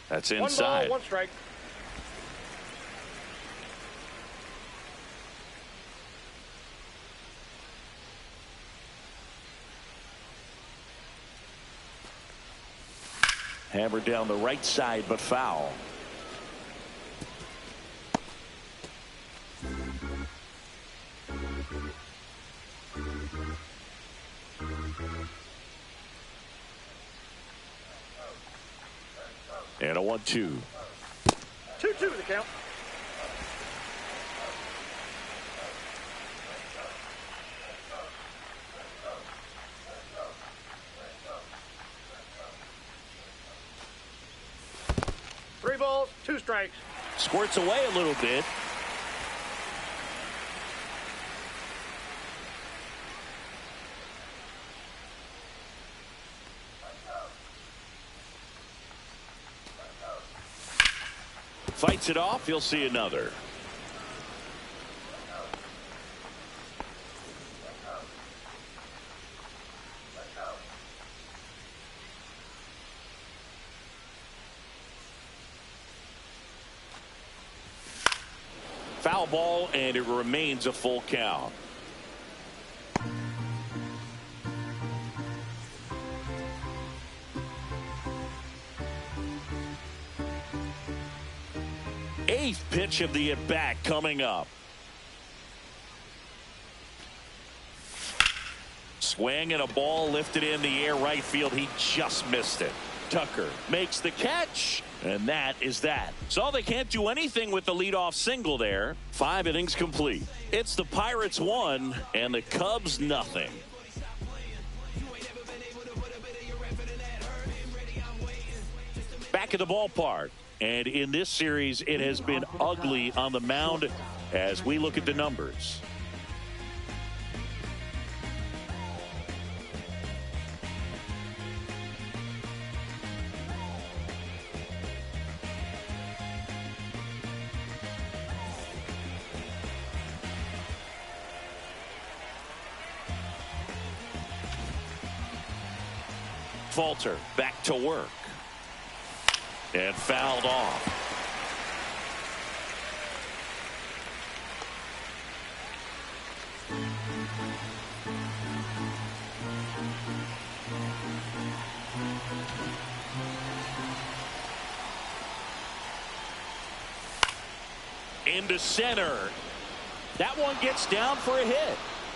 That's inside. 1 ball, 1 strike. Hammered down the right side, but foul. And a 1-2. 2-2 the count. Three balls, two strikes. Squirts away a little bit. Fights it off. He'll see another. Foul ball, and it remains a full count. Eighth pitch of the at-bat coming up. Swing and a ball lifted in the air right field. He just missed it. Tucker makes the catch, and that is that. So they can't do anything with the leadoff single there. 5 innings complete. It's the Pirates 1 and the Cubs nothing. Back at the ballpark. And in this series, it has been ugly on the mound as we look at the numbers. Falter back to work. And fouled off. Into center. That one gets down for a hit.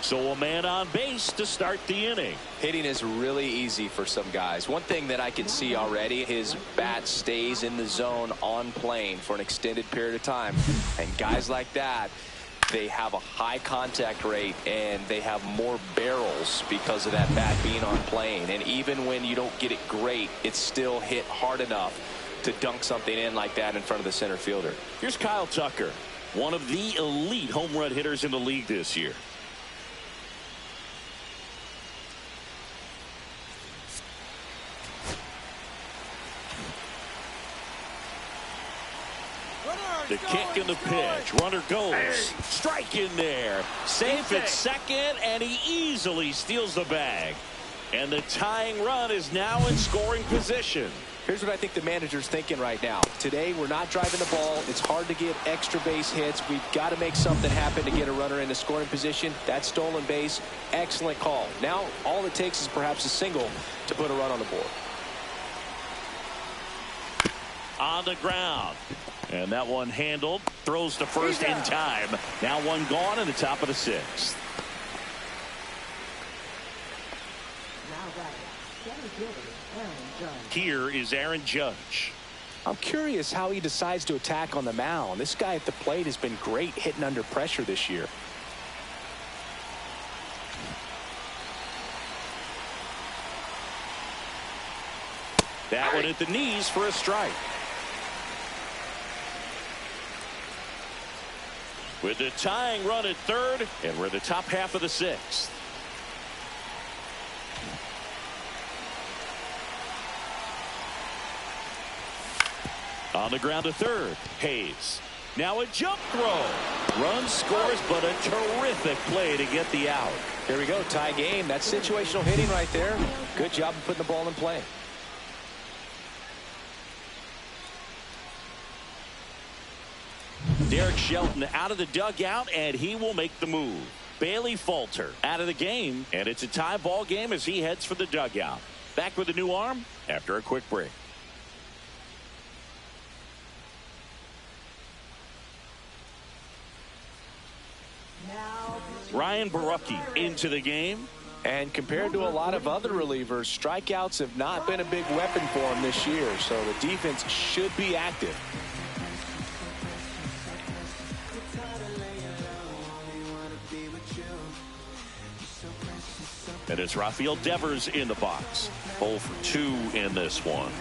So a man on base to start the inning. Hitting is really easy for some guys. One thing that I can see already, his bat stays in the zone on plane for an extended period of time. And guys like that, they have a high contact rate and they have more barrels because of that bat being on plane. And even when you don't get it great, it's still hit hard enough to dunk something in like that in front of the center fielder. Here's Kyle Tucker, one of the elite home run hitters in the league this year. The kick and the pitch. Runner goes. Strike in there. Safe at second, and he easily steals the bag. And the tying run is now in scoring position. Here's what I think the manager's thinking right now. Today, we're not driving the ball. It's hard to get extra base hits. We've got to make something happen to get a runner into scoring position. That stolen base, excellent call. Now, all it takes is perhaps a single to put a run on the board. On the ground. And that one handled. Throws to first in time. Now one gone in the top of the 6th. Here is Aaron Judge. I'm curious how he decides to attack on the mound. This guy at the plate has been great hitting under pressure this year. That one at the knees for a strike. With the tying run at third, and we're in the top half of the 6th. On the ground to third. Hayes. Now a jump throw. Run scores, but a terrific play to get the out. Here we go. Tie game. That's situational hitting right there. Good job of putting the ball in play. Derek Shelton out of the dugout, and he will make the move. Bailey Falter out of the game, and it's a tie ball game as he heads for the dugout. Back with a new arm after a quick break. Ryan Borucki into the game. And compared to a lot of other relievers, strikeouts have not been a big weapon for him this year, so the defense should be active. And it's Rafael Devers in the box. 0 for 2 in this one.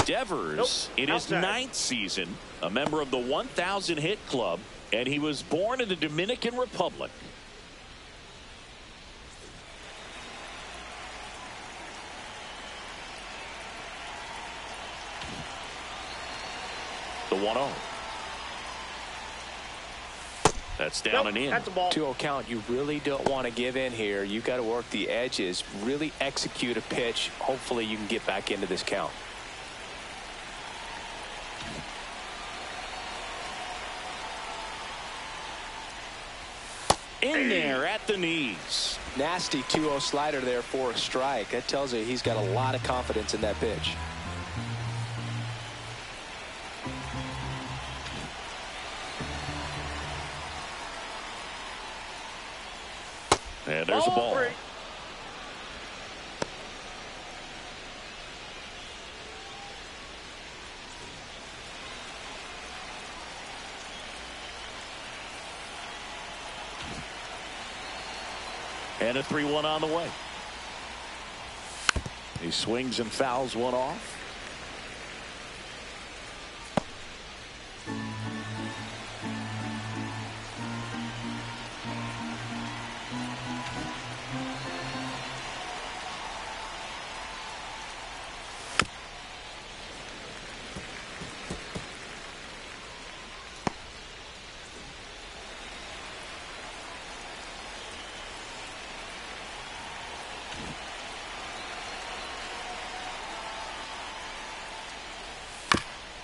Devers, in his 9th season, a member of the 1,000 hit club, and he was born in the Dominican Republic. The 1-0. That's down and in. That's a ball. 2-0 count. You really don't want to give in here. You've got to work the edges, really execute a pitch. Hopefully you can get back into this count. In there at the knees. Nasty 2-0 slider there for a strike. That tells you he's got a lot of confidence in that pitch. And there's a ball. 3. And a 3-1 on the way. He swings and fouls one off.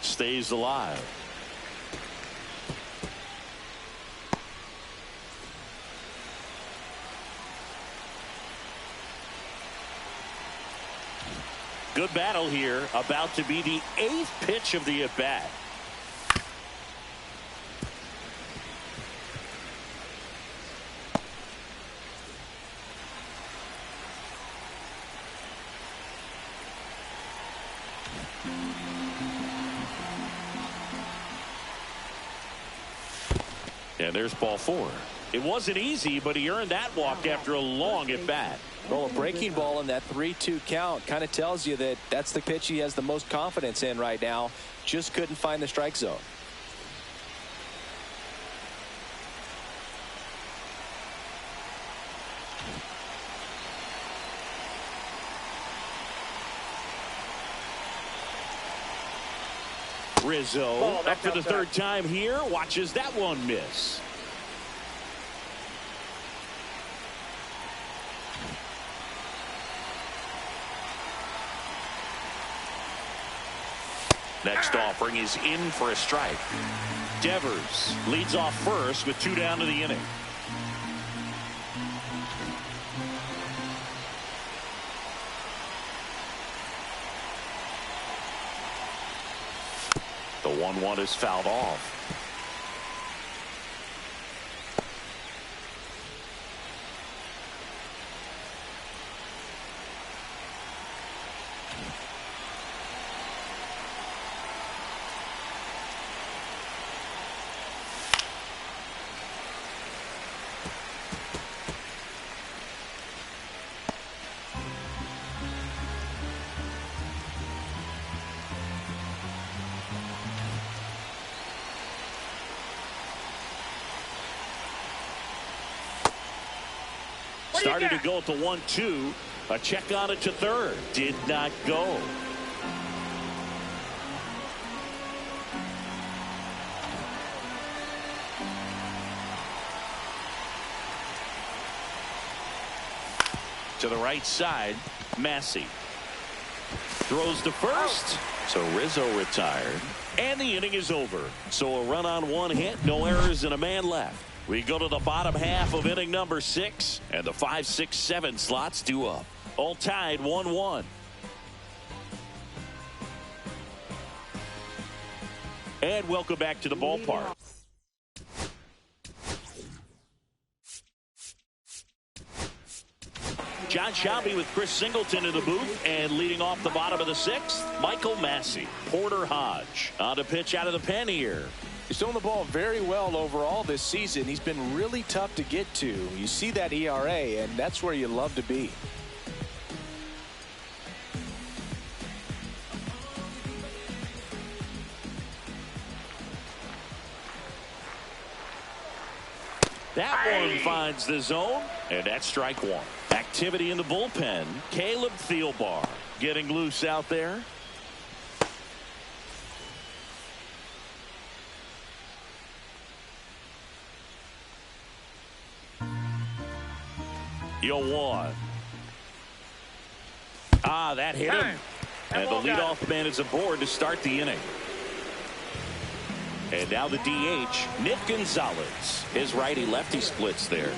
Stays alive. Good battle here. About to be the 8th pitch of the at-bat. And there's ball 4. It wasn't easy, but he earned that walk after a long at bat. Well, a breaking ball in that 3-2 count kind of tells you that that's the pitch he has the most confidence in right now. Just couldn't find the strike zone. Rizzo up for the 3rd time here. Watches that one miss. Next offering is in for a strike. Devers leads off first with 2 down to the inning. The 1-1 is fouled off. Started to go at the 1-2. A check on it to 3rd. Did not go. To the right side, Massey. Throws to first. So Rizzo retired. And the inning is over. So a run on 1 hit, no errors, and a man left. We go to the bottom half of inning number 6, and the 5, 6, 7 slots due up. All tied 1-1. And welcome back to the ballpark. John Shelby with Chris Singleton in the booth, and leading off the bottom of the sixth, Michael Massey. Porter Hodge on to pitch out of the pen here. He's throwing the ball very well overall this season. He's been really tough to get to. You see that ERA, and that's where you love to be. That one finds the zone, and that's strike one. Activity in the bullpen. Caleb Thielbar getting loose out there. One. That hit him. And the leadoff man is aboard to start the inning. And now the DH, Nick Gonzalez. His righty-lefty splits there.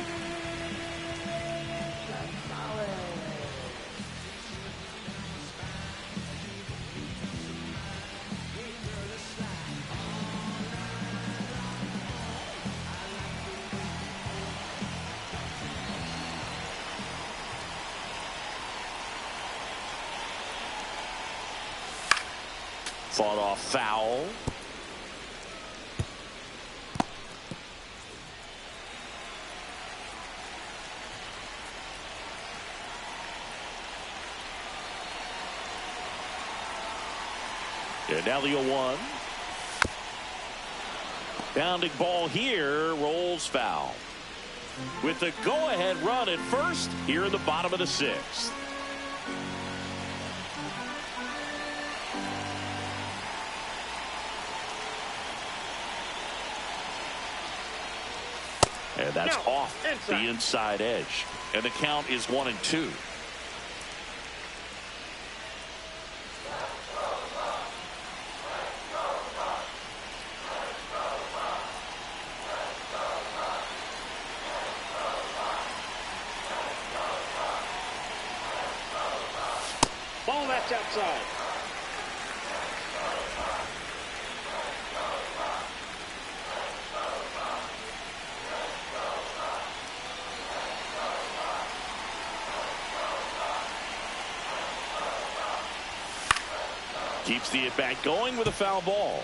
Fought off foul. And now the 0-1. Bounding ball here, rolls foul. With the go-ahead run at first here in the bottom of the sixth. And that's off the inside edge. And the count is 1-2. Ball that's outside. Keeps the at-bat going with a foul ball.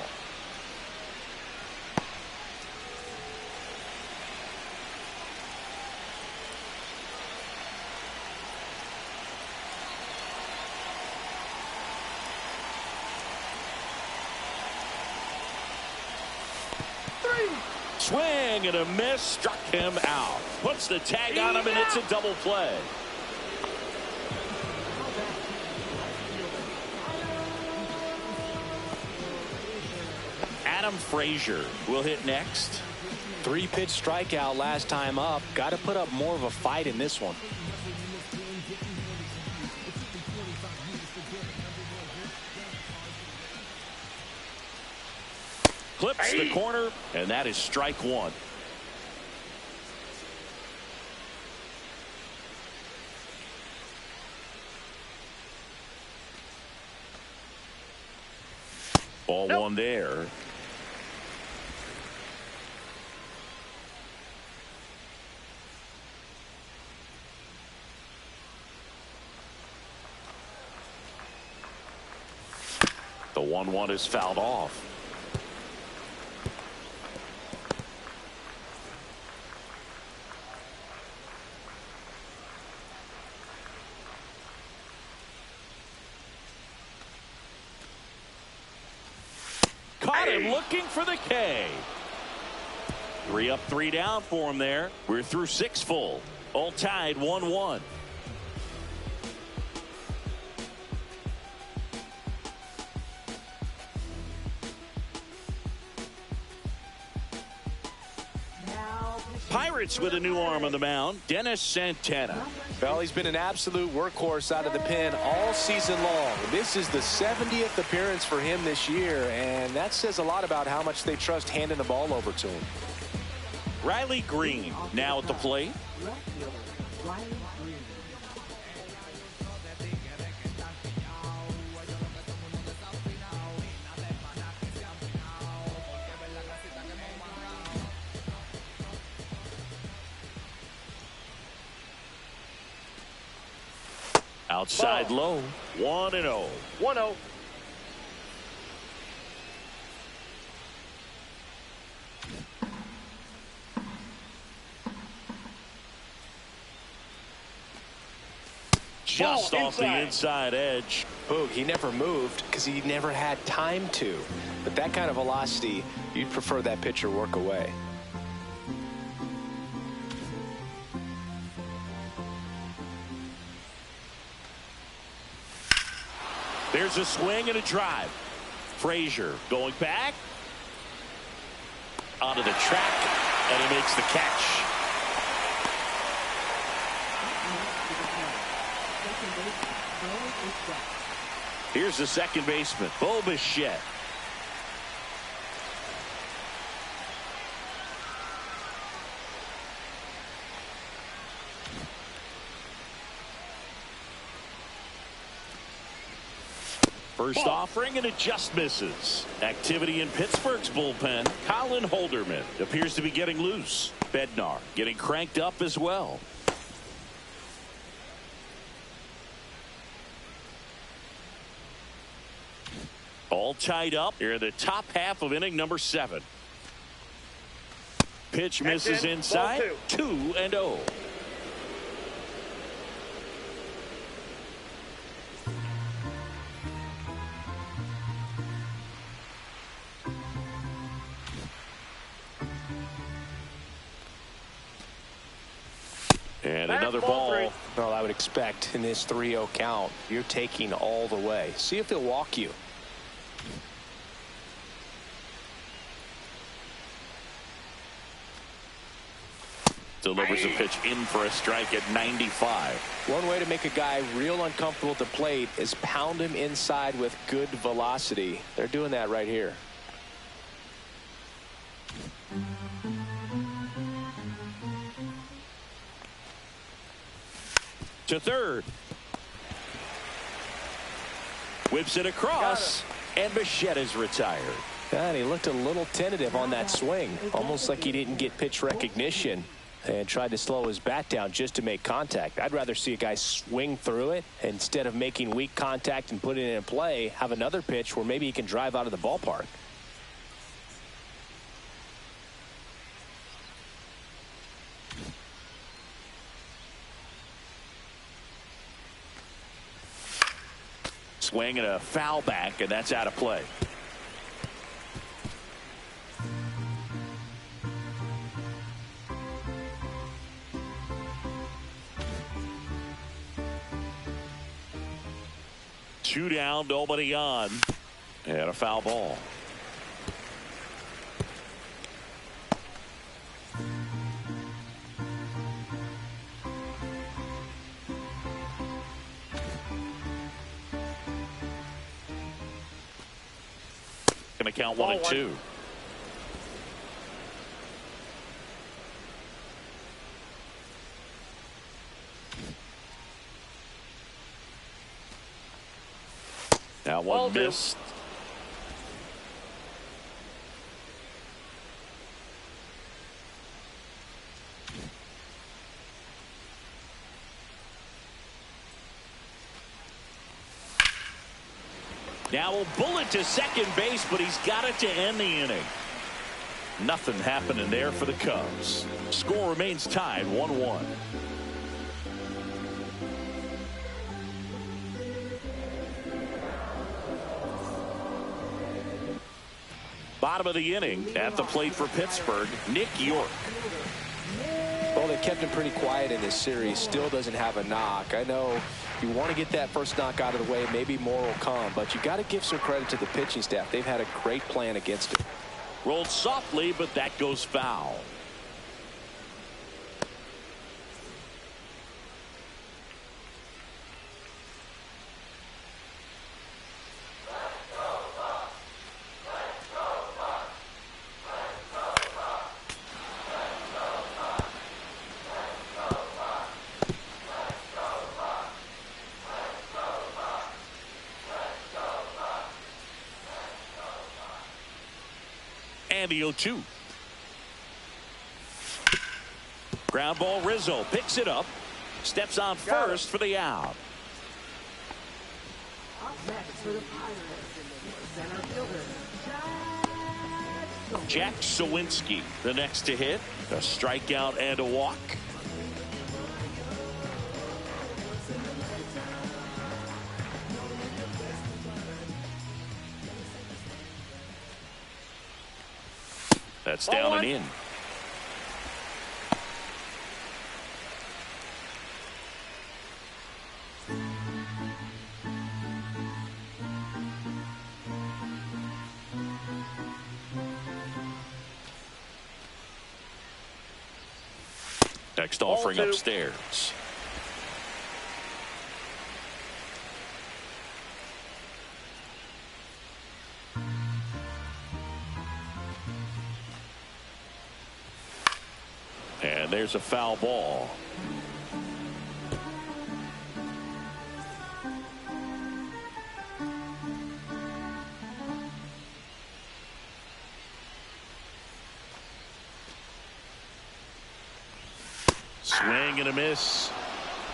Swing and a miss, struck him out. Puts the tag on him, and it's a double play. Adam Frazier will hit next. 3-pitch strikeout last time up. Got to put up more of a fight in this one. Clips the corner, and that is strike one. Ball one there. The 1-1 is fouled off. Caught him looking for the K. 3 up, 3 down for him there. We're through 6 full. All tied 1-1. Pirates with a new arm on the mound, Dennis Santana. Well, he's been an absolute workhorse out of the pen all season long. This is the 70th appearance for him this year, and that says a lot about how much they trust handing the ball over to him. Riley Green now at the plate. Left fielder, Riley Green. Outside low. 1-0. 1-0. Just off the inside edge. Boog, he never moved because he never had time to. But that kind of velocity, you'd prefer that pitcher work away. There's a swing and a drive. Frazier going back. Onto the track, and he makes the catch. Here's the second baseman, Bo Bichette. First offering, and it just misses. Activity in Pittsburgh's bullpen. Colin Holderman appears to be getting loose. Bednar getting cranked up as well. All tied up here in the top half of inning number 7. Pitch misses inside. 2-0. And another ball. Well, I would expect in this 3-0 count, you're taking all the way. See if he'll walk you. Delivers a pitch in for a strike at 95. One way to make a guy real uncomfortable at the plate is pound him inside with good velocity. They're doing that right here. To third. Whips it across, and Bichette is retired. And he looked a little tentative on that swing, almost like he didn't get pitch recognition and tried to slow his bat down just to make contact. I'd rather see a guy swing through it instead of making weak contact and putting it in play, have another pitch where maybe he can drive out of the ballpark. Swing and a foul back, and that's out of play. Two down, nobody on, and a foul ball. Going to count 1-2. Now one missed. Now a bullet to second base, but he's got it to end the inning. Nothing happening there for the Cubs. Score remains tied 1-1. Bottom of the inning at the plate for Pittsburgh, Nick York. Well, they kept him pretty quiet in this series. Still doesn't have a knock. I know you want to get that first knock out of the way. Maybe more will come, but you got to give some credit to the pitching staff. They've had a great plan against it. Rolled softly, but that goes foul. And the 0-2. Ground ball. Rizzo picks it up, steps on first for the out. For the Pirates, center fielder, Jack Sawinski, the next to hit. A strikeout and a walk. That's down and in. Next offering upstairs. And there's a foul ball. Swing and a miss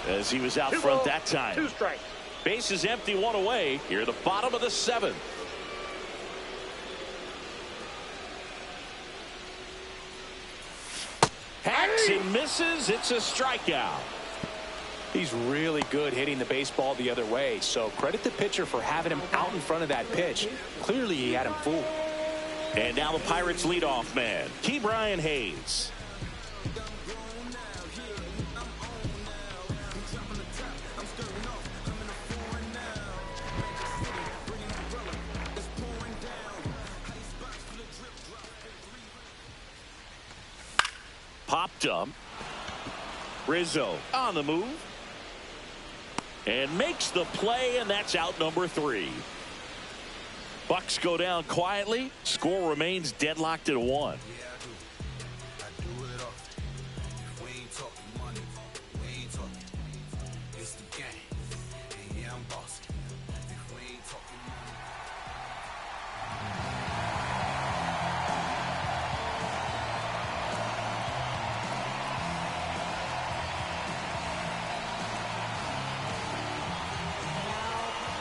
as he was out front that time. 2 strikes. Base is empty, 1 away. Here at the bottom of the 7th. Hacks and misses. It's a strikeout. He's really good hitting the baseball the other way, so credit the pitcher for having him out in front of that pitch. Clearly he had him fooled. And now the Pirates leadoff man, Ke'Bryan Hayes. Popped up. Rizzo on the move. And makes the play, and that's out number 3. Bucks go down quietly. Score remains deadlocked at 1.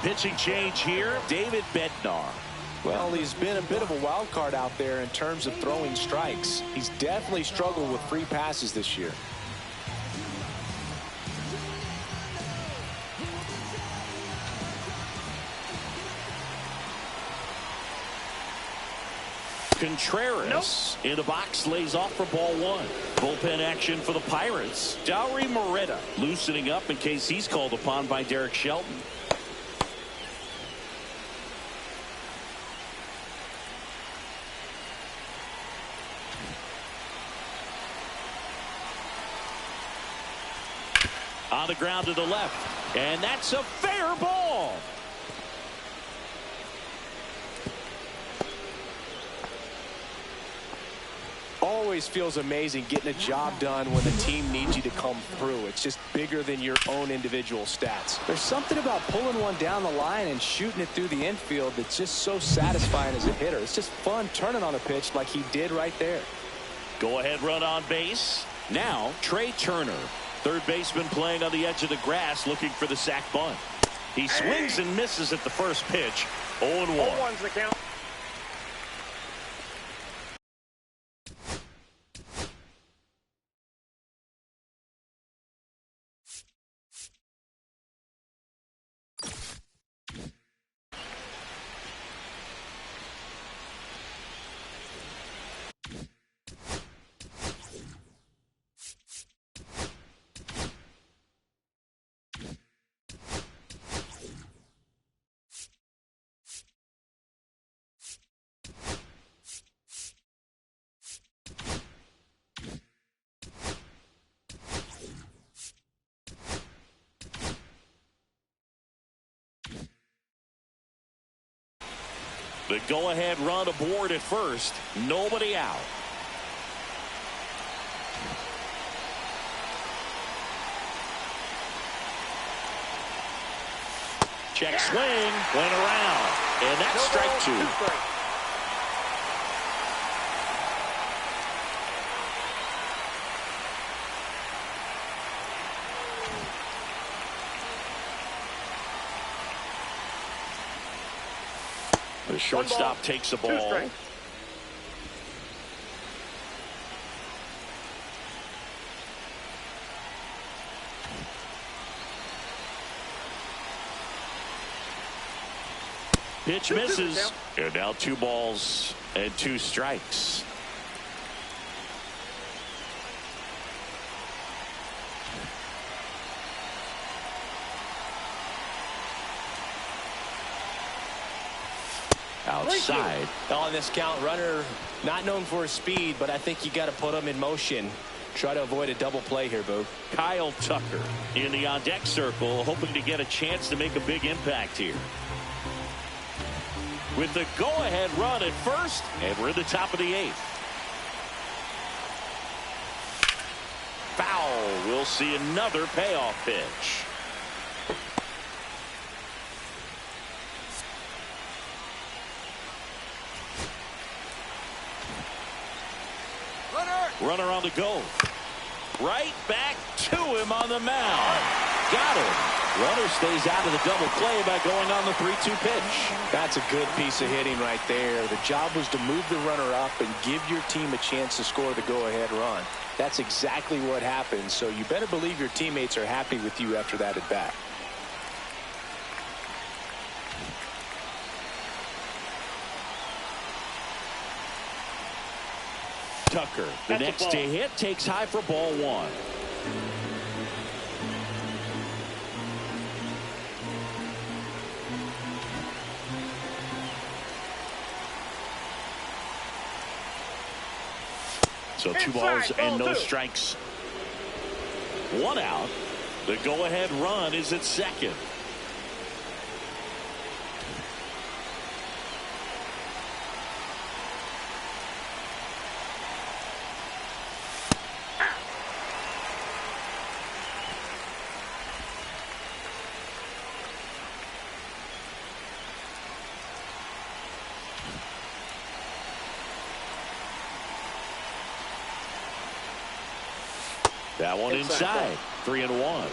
Pitching change here, David Bednar. Well, he's been a bit of a wild card out there in terms of throwing strikes. He's definitely struggled with free passes this year. Contreras in the box, lays off for ball 1. Bullpen action for the Pirates. Dowry Moretta loosening up in case he's called upon by Derek Shelton. On the ground to the left, and that's a fair ball. Always feels amazing getting a job done when the team needs you to come through. It's just bigger than your own individual stats. There's something about pulling one down the line and shooting it through the infield that's just so satisfying as a hitter. It's just fun turning on a pitch like he did right there. Go ahead run on base. Now Trey Turner, third baseman, playing on the edge of the grass looking for the sac bunt. He swings and misses at the first pitch. 0-1. 0-1's the count. The go-ahead run aboard at first. Nobody out. Check swing. Went around. And that's strike 2. 2 strikes. The shortstop takes the ball. Pitch misses. And now 2 balls and 2 strikes. Outside. On this count, runner not known for his speed, but I think you got to put him in motion. Try to avoid a double play here, Boog. Kyle Tucker in the on-deck circle, hoping to get a chance to make a big impact here. With the go-ahead run at first, and we're at the top of the 8th. Foul. We'll see another payoff pitch. Runner on the go. Right back to him on the mound. Got him. Runner stays out of the double play by going on the 3-2 pitch. That's a good piece of hitting right there. The job was to move the runner up and give your team a chance to score the go-ahead run. That's exactly what happened, so you better believe your teammates are happy with you after that at bat. Tucker, the next to hit, takes high for ball 1. So 2 balls and no strikes. 1 out. The go-ahead run is at second. That one inside. 3-1.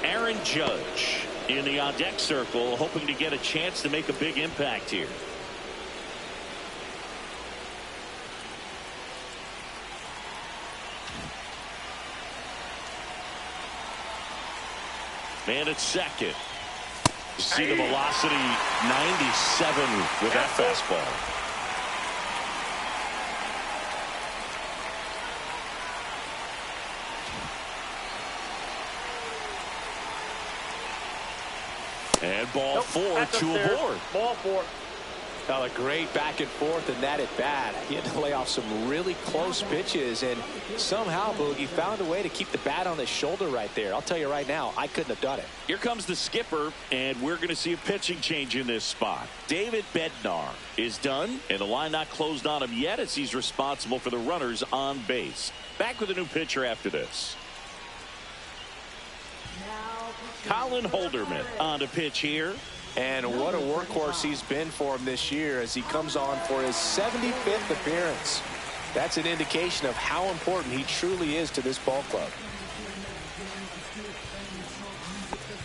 Aaron Judge in the on-deck circle, hoping to get a chance to make a big impact here. Man at second. See the velocity 97 with that fastball. And ball 4 to aboard. Ball 4. Now a great back and forth in that at bat. He had to lay off some really close pitches, and somehow, Boogie, found a way to keep the bat on his shoulder right there. I'll tell you right now, I couldn't have done it. Here comes the skipper, and we're going to see a pitching change in this spot. David Bednar is done, and the line not closed on him yet as he's responsible for the runners on base. Back with a new pitcher after this. Colin Holderman on to pitch here. And what a workhorse he's been for him this year as he comes on for his 75th appearance. That's an indication of how important he truly is to this ball club.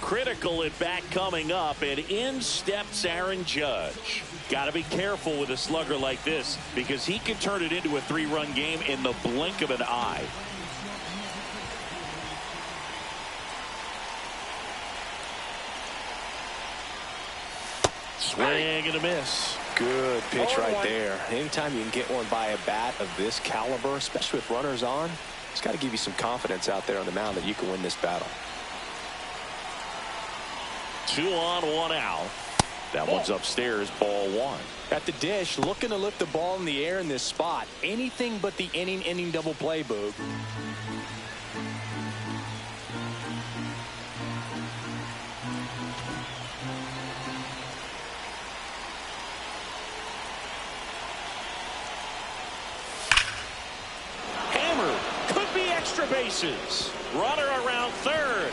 Critical at bat coming up, and in steps Aaron Judge. Got to be careful with a slugger like this because he can turn it into a 3-run game in the blink of an eye. Swing and a miss. Good pitch right there. Anytime you can get one by a bat of this caliber, especially with runners on, it's got to give you some confidence out there on the mound that you can win this battle. 2 on, 1 out. That one's upstairs, ball 1. At the dish, looking to lift the ball in the air in this spot. Anything but the inning double play, Boog. Extra bases. Runner around third.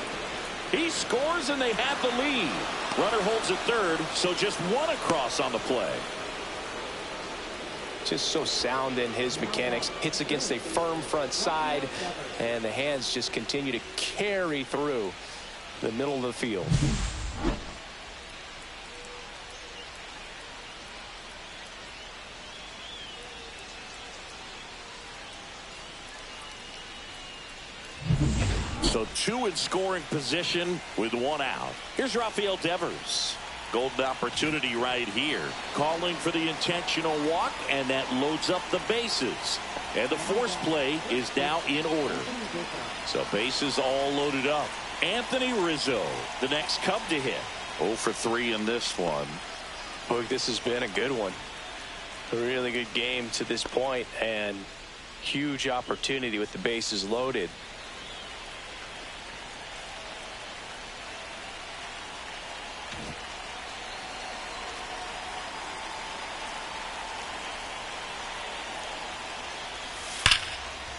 He scores and they have the lead. Runner holds at third, so just 1 across on the play. Just so sound in his mechanics. Hits against a firm front side, and the hands just continue to carry through the middle of the field. So 2 in scoring position with 1 out. Here's Rafael Devers. Golden opportunity right here. Calling for the intentional walk, and that loads up the bases. And the force play is now in order. So bases all loaded up. Anthony Rizzo, the next Cub to hit. 0 for 3 in this one. Look, this has been a good one. A really good game to this point, and huge opportunity with the bases loaded.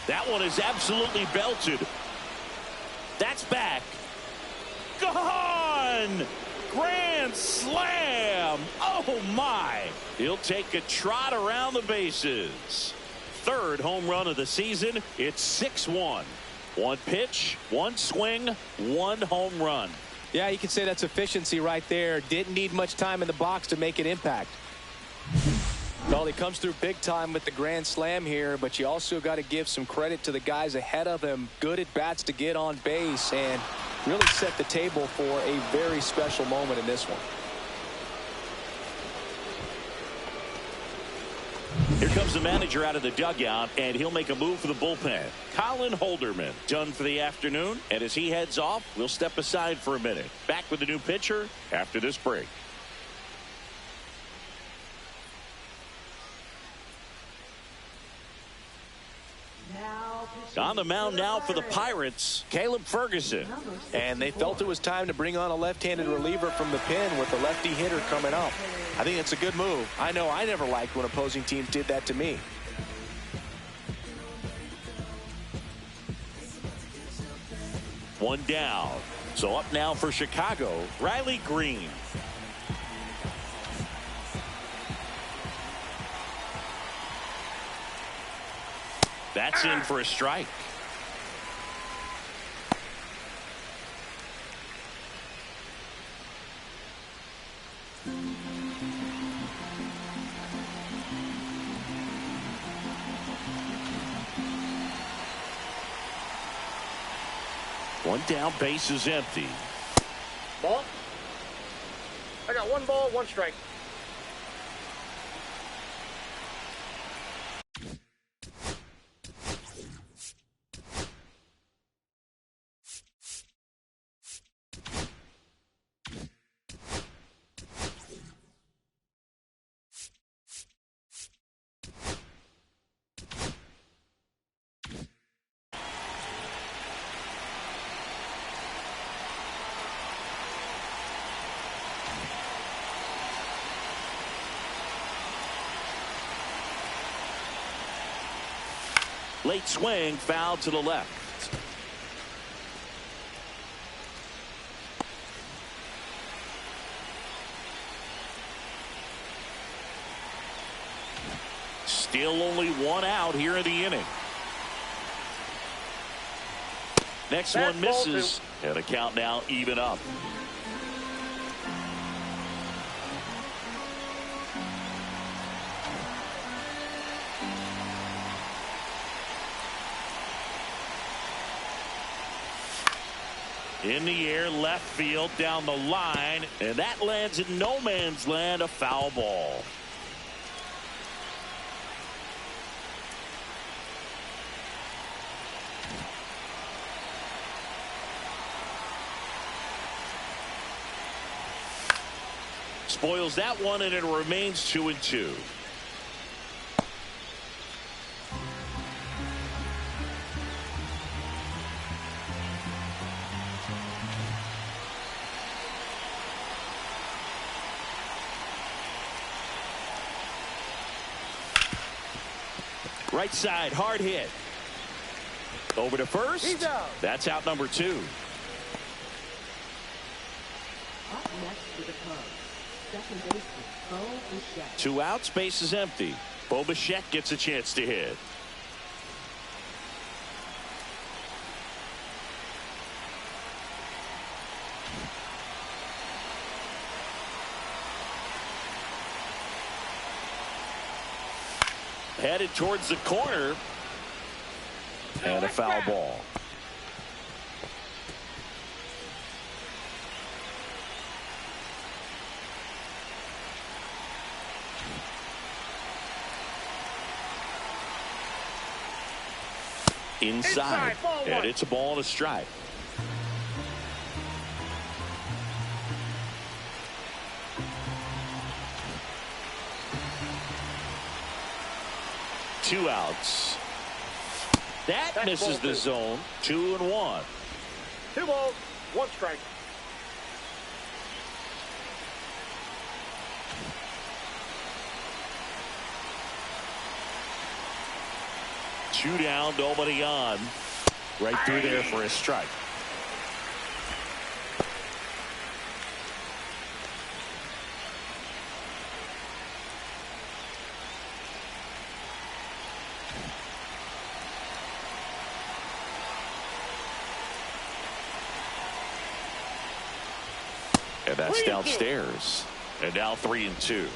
That one is absolutely belted. That's back. Gone! Grand slam! Oh, my! He'll take a trot around the bases. 3rd home run of the season. It's 6-1. 1 pitch, 1 swing, 1 home run. Yeah, you can say that's efficiency right there. Didn't need much time in the box to make an impact. Well, he comes through big time with the grand slam here, but you also got to give some credit to the guys ahead of him. Good at bats to get on base and really set the table for a very special moment in this one. Here comes the manager out of the dugout, and he'll make a move for the bullpen. Colin Holderman done for the afternoon, and as he heads off, we'll step aside for a minute. Back with the new pitcher after this break. On the mound now for the Pirates, Caleb Ferguson. And they felt it was time to bring on a left-handed reliever from the pen with a lefty hitter coming up. I think it's a good move. I know I never liked when opposing teams did that to me. One down. So up now for Chicago, Riley Green. That's in for a strike. One down, base is empty. Ball. I got 1 ball, 1 strike. Late swing, foul to the left. Still only 1 out here in the inning. Next one misses, and the count now even up. In the air, left field, down the line, and that lands in no man's land, a foul ball. Spoils that one, and it remains 2-2. Right side, hard hit. Over to first. He's out. That's out number 2. Up next for the Cubs, second baseman Bo Bichette. 2 outs, base is empty. Bo Bichette gets a chance to hit. Headed towards the corner. And a foul ball. Inside. Ball And one. it's a ball and a strike. Two outs. That That's misses ball the two. zone. 2-1. 2 balls, 1 strike. Two down, nobody on. Right through there for a strike. And that's 3-2. downstairs. And now 3-2.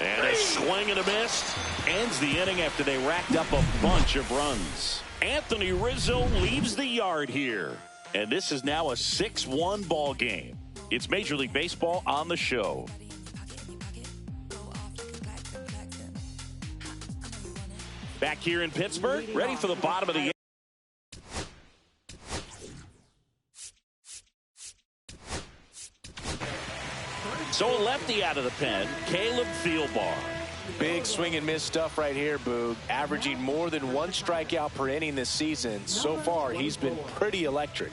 And a swing and a miss. Ends the inning after they racked up a bunch of runs. Anthony Rizzo leaves the yard here. And this is now a 6-1 ball game. It's Major League Baseball on the show. Back here in Pittsburgh, ready for the bottom of the eighth. So a lefty out of the pen, Caleb Thielbar. Big swing and miss stuff right here, Boog. Averaging more than 1 strikeout per inning this season. So far, he's been pretty electric.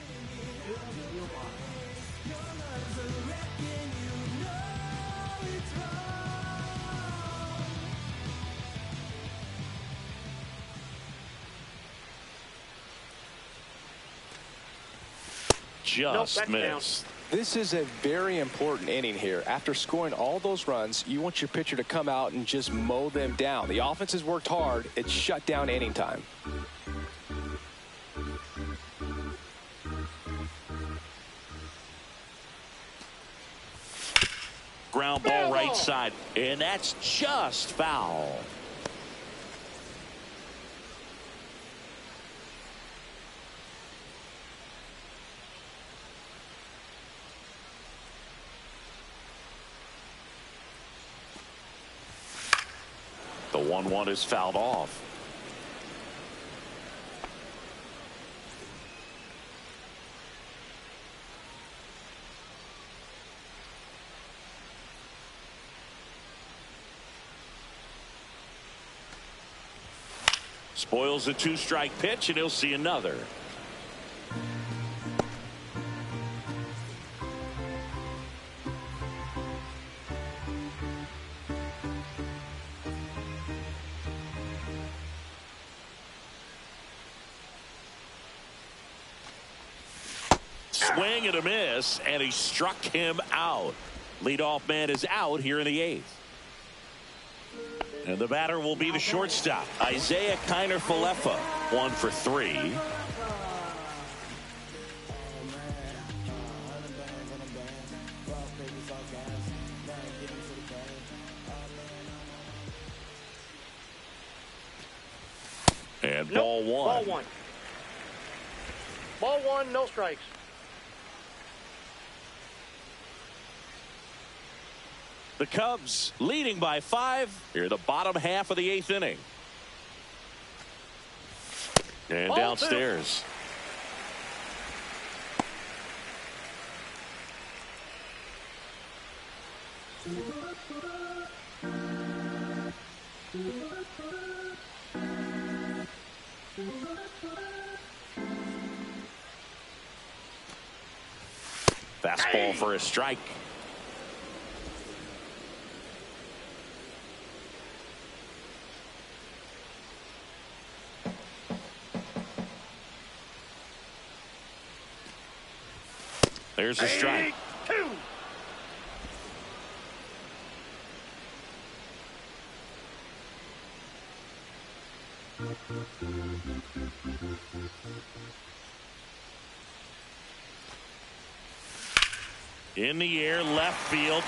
Just missed. This is a very important inning here. After scoring all those runs, you want your pitcher to come out and just mow them down. The offense has worked hard. It's shut down inning time. Ground ball right side, and that's just foul. The 1-1 is fouled off. Spoils a 2-strike pitch, and he'll see another. Swing and a miss, and he struck him out. Leadoff man is out here in the 8th. And the batter will be the shortstop, Isaiah Kiner-Falefa, 1 for 3. And ball one. Ball one. Ball one, no strikes. The Cubs leading by 5 here in the bottom half of the 8th inning. And Ball downstairs. Fastball for a strike. There's a strike. 2. In the air, left field.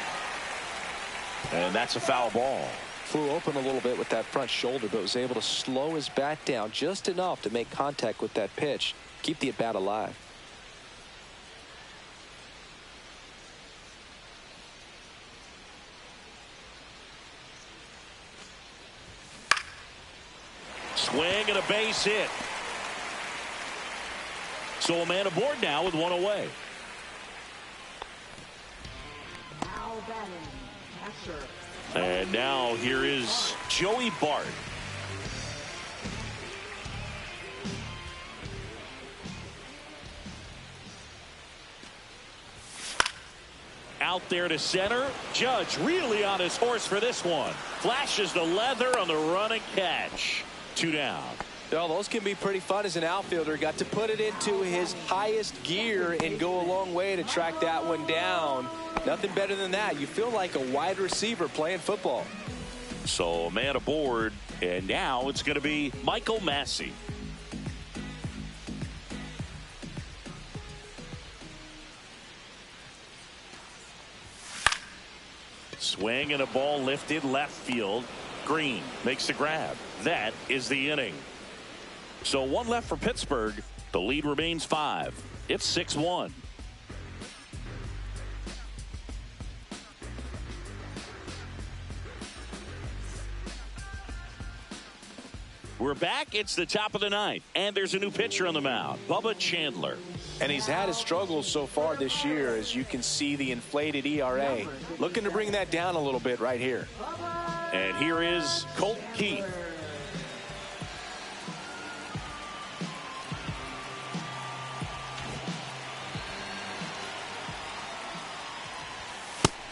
And that's a foul ball. flew open a little bit with that front shoulder, but was able to slow his bat down just enough to make contact with that pitch, keep the at-bat alive. Swing and a base hit. So a man aboard now with one away. Now batting, catcher. And now here is Joey Bart. Out there to center. Judge really on his horse for this one. Flashes the leather on the run and catch. 2 down. Well, those can be pretty fun as an outfielder. Got to put it into his highest gear and go a long way to track that one down. Nothing better than that. You feel like a wide receiver playing football. So a man aboard, and now it's going to be Michael Massey. Swing and a ball lifted left field. Green makes the grab. That is the inning. So 1 left for Pittsburgh. The lead remains 5. It's 6-1. We're back. It's the top of the 9th, and there's a new pitcher on the mound, Bubba Chandler. And he's had his struggles so far this year, as you can see the inflated ERA. Looking to bring that down a little bit right here. And here is Colt Keith.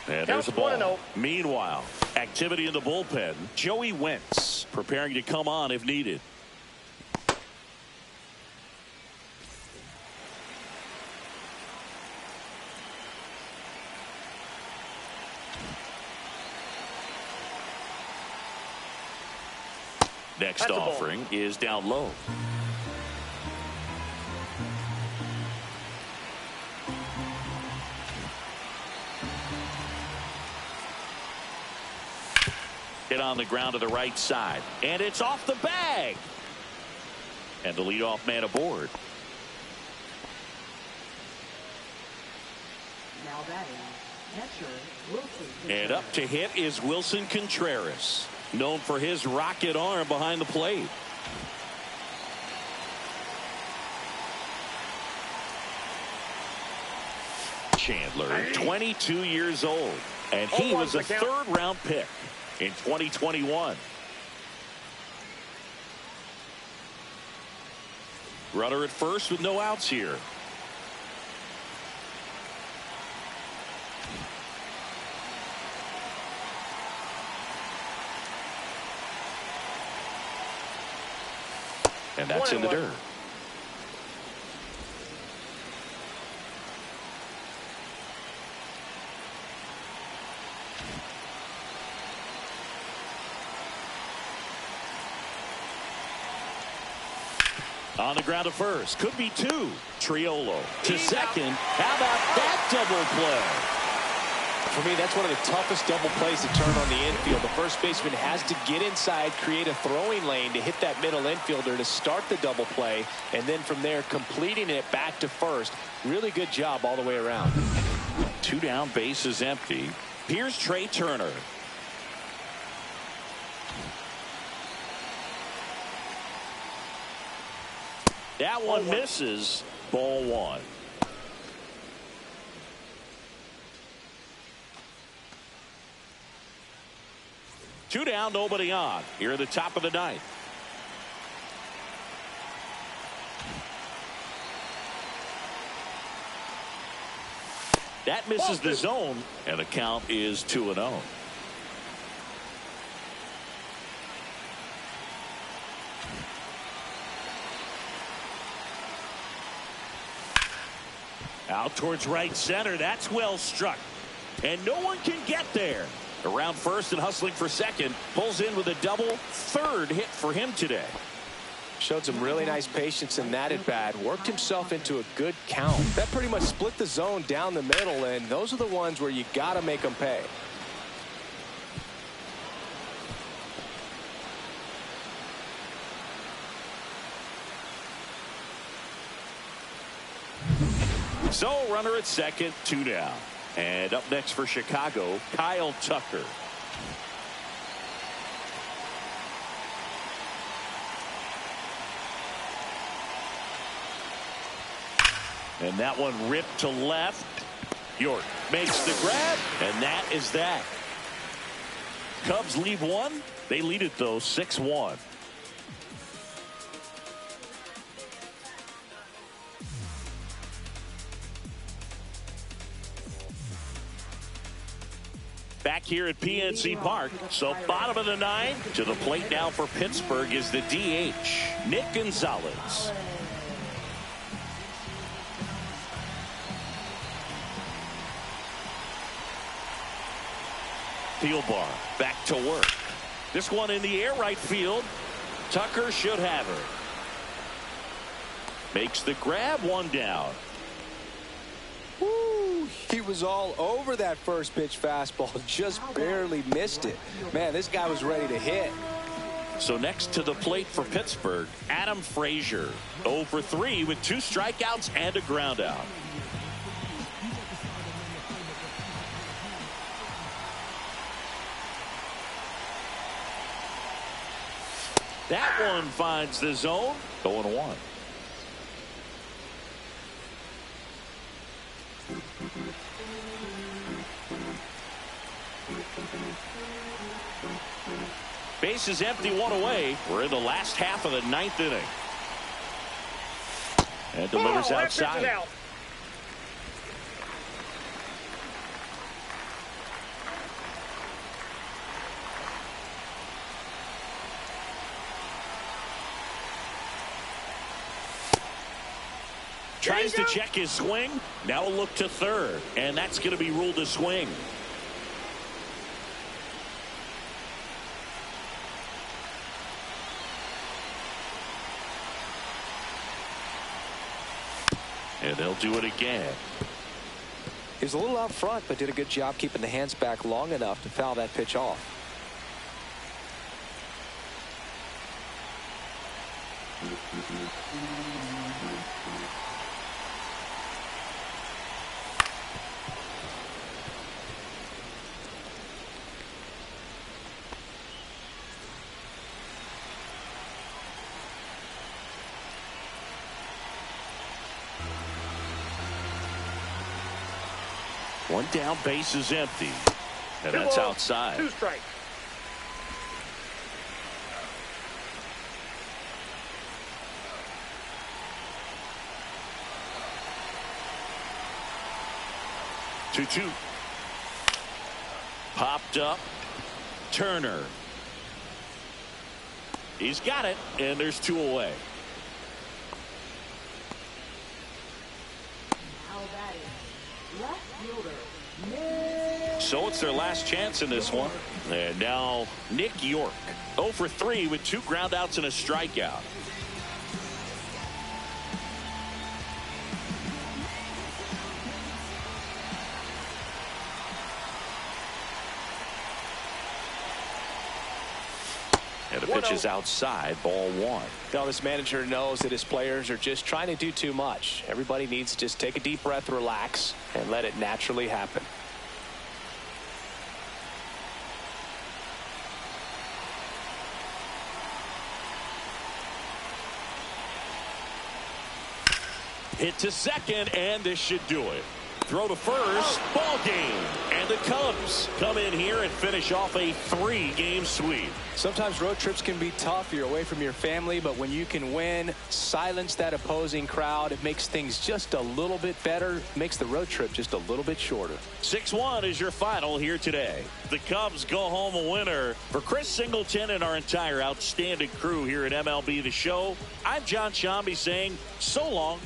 And there's a ball. Meanwhile, activity in the bullpen. Joey Wentz preparing to come on if needed. Next offering is down low. Hit on the ground to the right side, and it's off the bag. And the leadoff man aboard. Now batting, catcher Wilson. And up to hit is Wilson Contreras, known for his rocket arm behind the plate. Chandler, 22 years old, and he was a 3rd-round pick in 2021. Runner at first with no outs here. And that's in the dirt. On the ground to first. Could be 2. Triolo to second. How about that double play? For me, that's one of the toughest double plays to turn on the infield. The first baseman has to get inside, create a throwing lane to hit that middle infielder to start the double play, and then from there completing it back to first. Really good job all the way around. 2 down, bases empty. Here's Trey Turner. That one misses. Ball 1. Two down, nobody on. Here at the top of the 9th. That misses the zone, and the count is 2-0. Out towards right center. That's well struck. And no one can get there. Around first and hustling for second. Pulls in with a double. 3rd hit for him today. Showed some really nice patience in that at bat. Worked himself into a good count. That pretty much split the zone down the middle, and those are the ones where you got to make them pay. So runner at second, 2 down. And up next for Chicago, Kyle Tucker. And that one ripped to left. York makes the grab, and that is that. Cubs leave one. They lead it, though, 6-1. Back here at PNC Park. So bottom of the 9th. To the plate now for Pittsburgh is the DH, Nick Gonzalez. Thielbar back to work. This one in the air right field. Tucker should have her. Makes the grab, 1 down. Woo, he was all over that first pitch fastball. Just barely missed it. Man, this guy was ready to hit. So next to the plate for Pittsburgh, Adam Frazier. 0 for 3 with 2 strikeouts and a ground out. That one finds the zone. 0-1. Base is empty, 1 away. We're in the last half of the 9th inning. And delivers outside. Out. Tries to check his swing. Now a look to third. And that's going to be ruled a swing. And they'll do it again. He was a little out front, but did a good job keeping the hands back long enough to foul that pitch off. One down, base is empty. And that's outside. 2 strikes. Two. Popped up. Turner. He's got it, and there's 2 away. So it's their last chance in this one. And now Nick York. 0 for 3 with 2 ground outs and a strikeout. And the pitch is outside, ball 1. Now this manager knows that his players are just trying to do too much. Everybody needs to just take a deep breath, relax, and let it naturally happen. Hit to second, and this should do it. Throw to first, ball game. And the Cubs come in here and finish off a 3-game sweep. Sometimes road trips can be tough. You're away from your family, but when you can win, silence that opposing crowd, it makes things just a little bit better, makes the road trip just a little bit shorter. 6-1 is your final here today. The Cubs go home a winner. For Chris Singleton and our entire outstanding crew here at MLB The Show, I'm John Shambi saying so long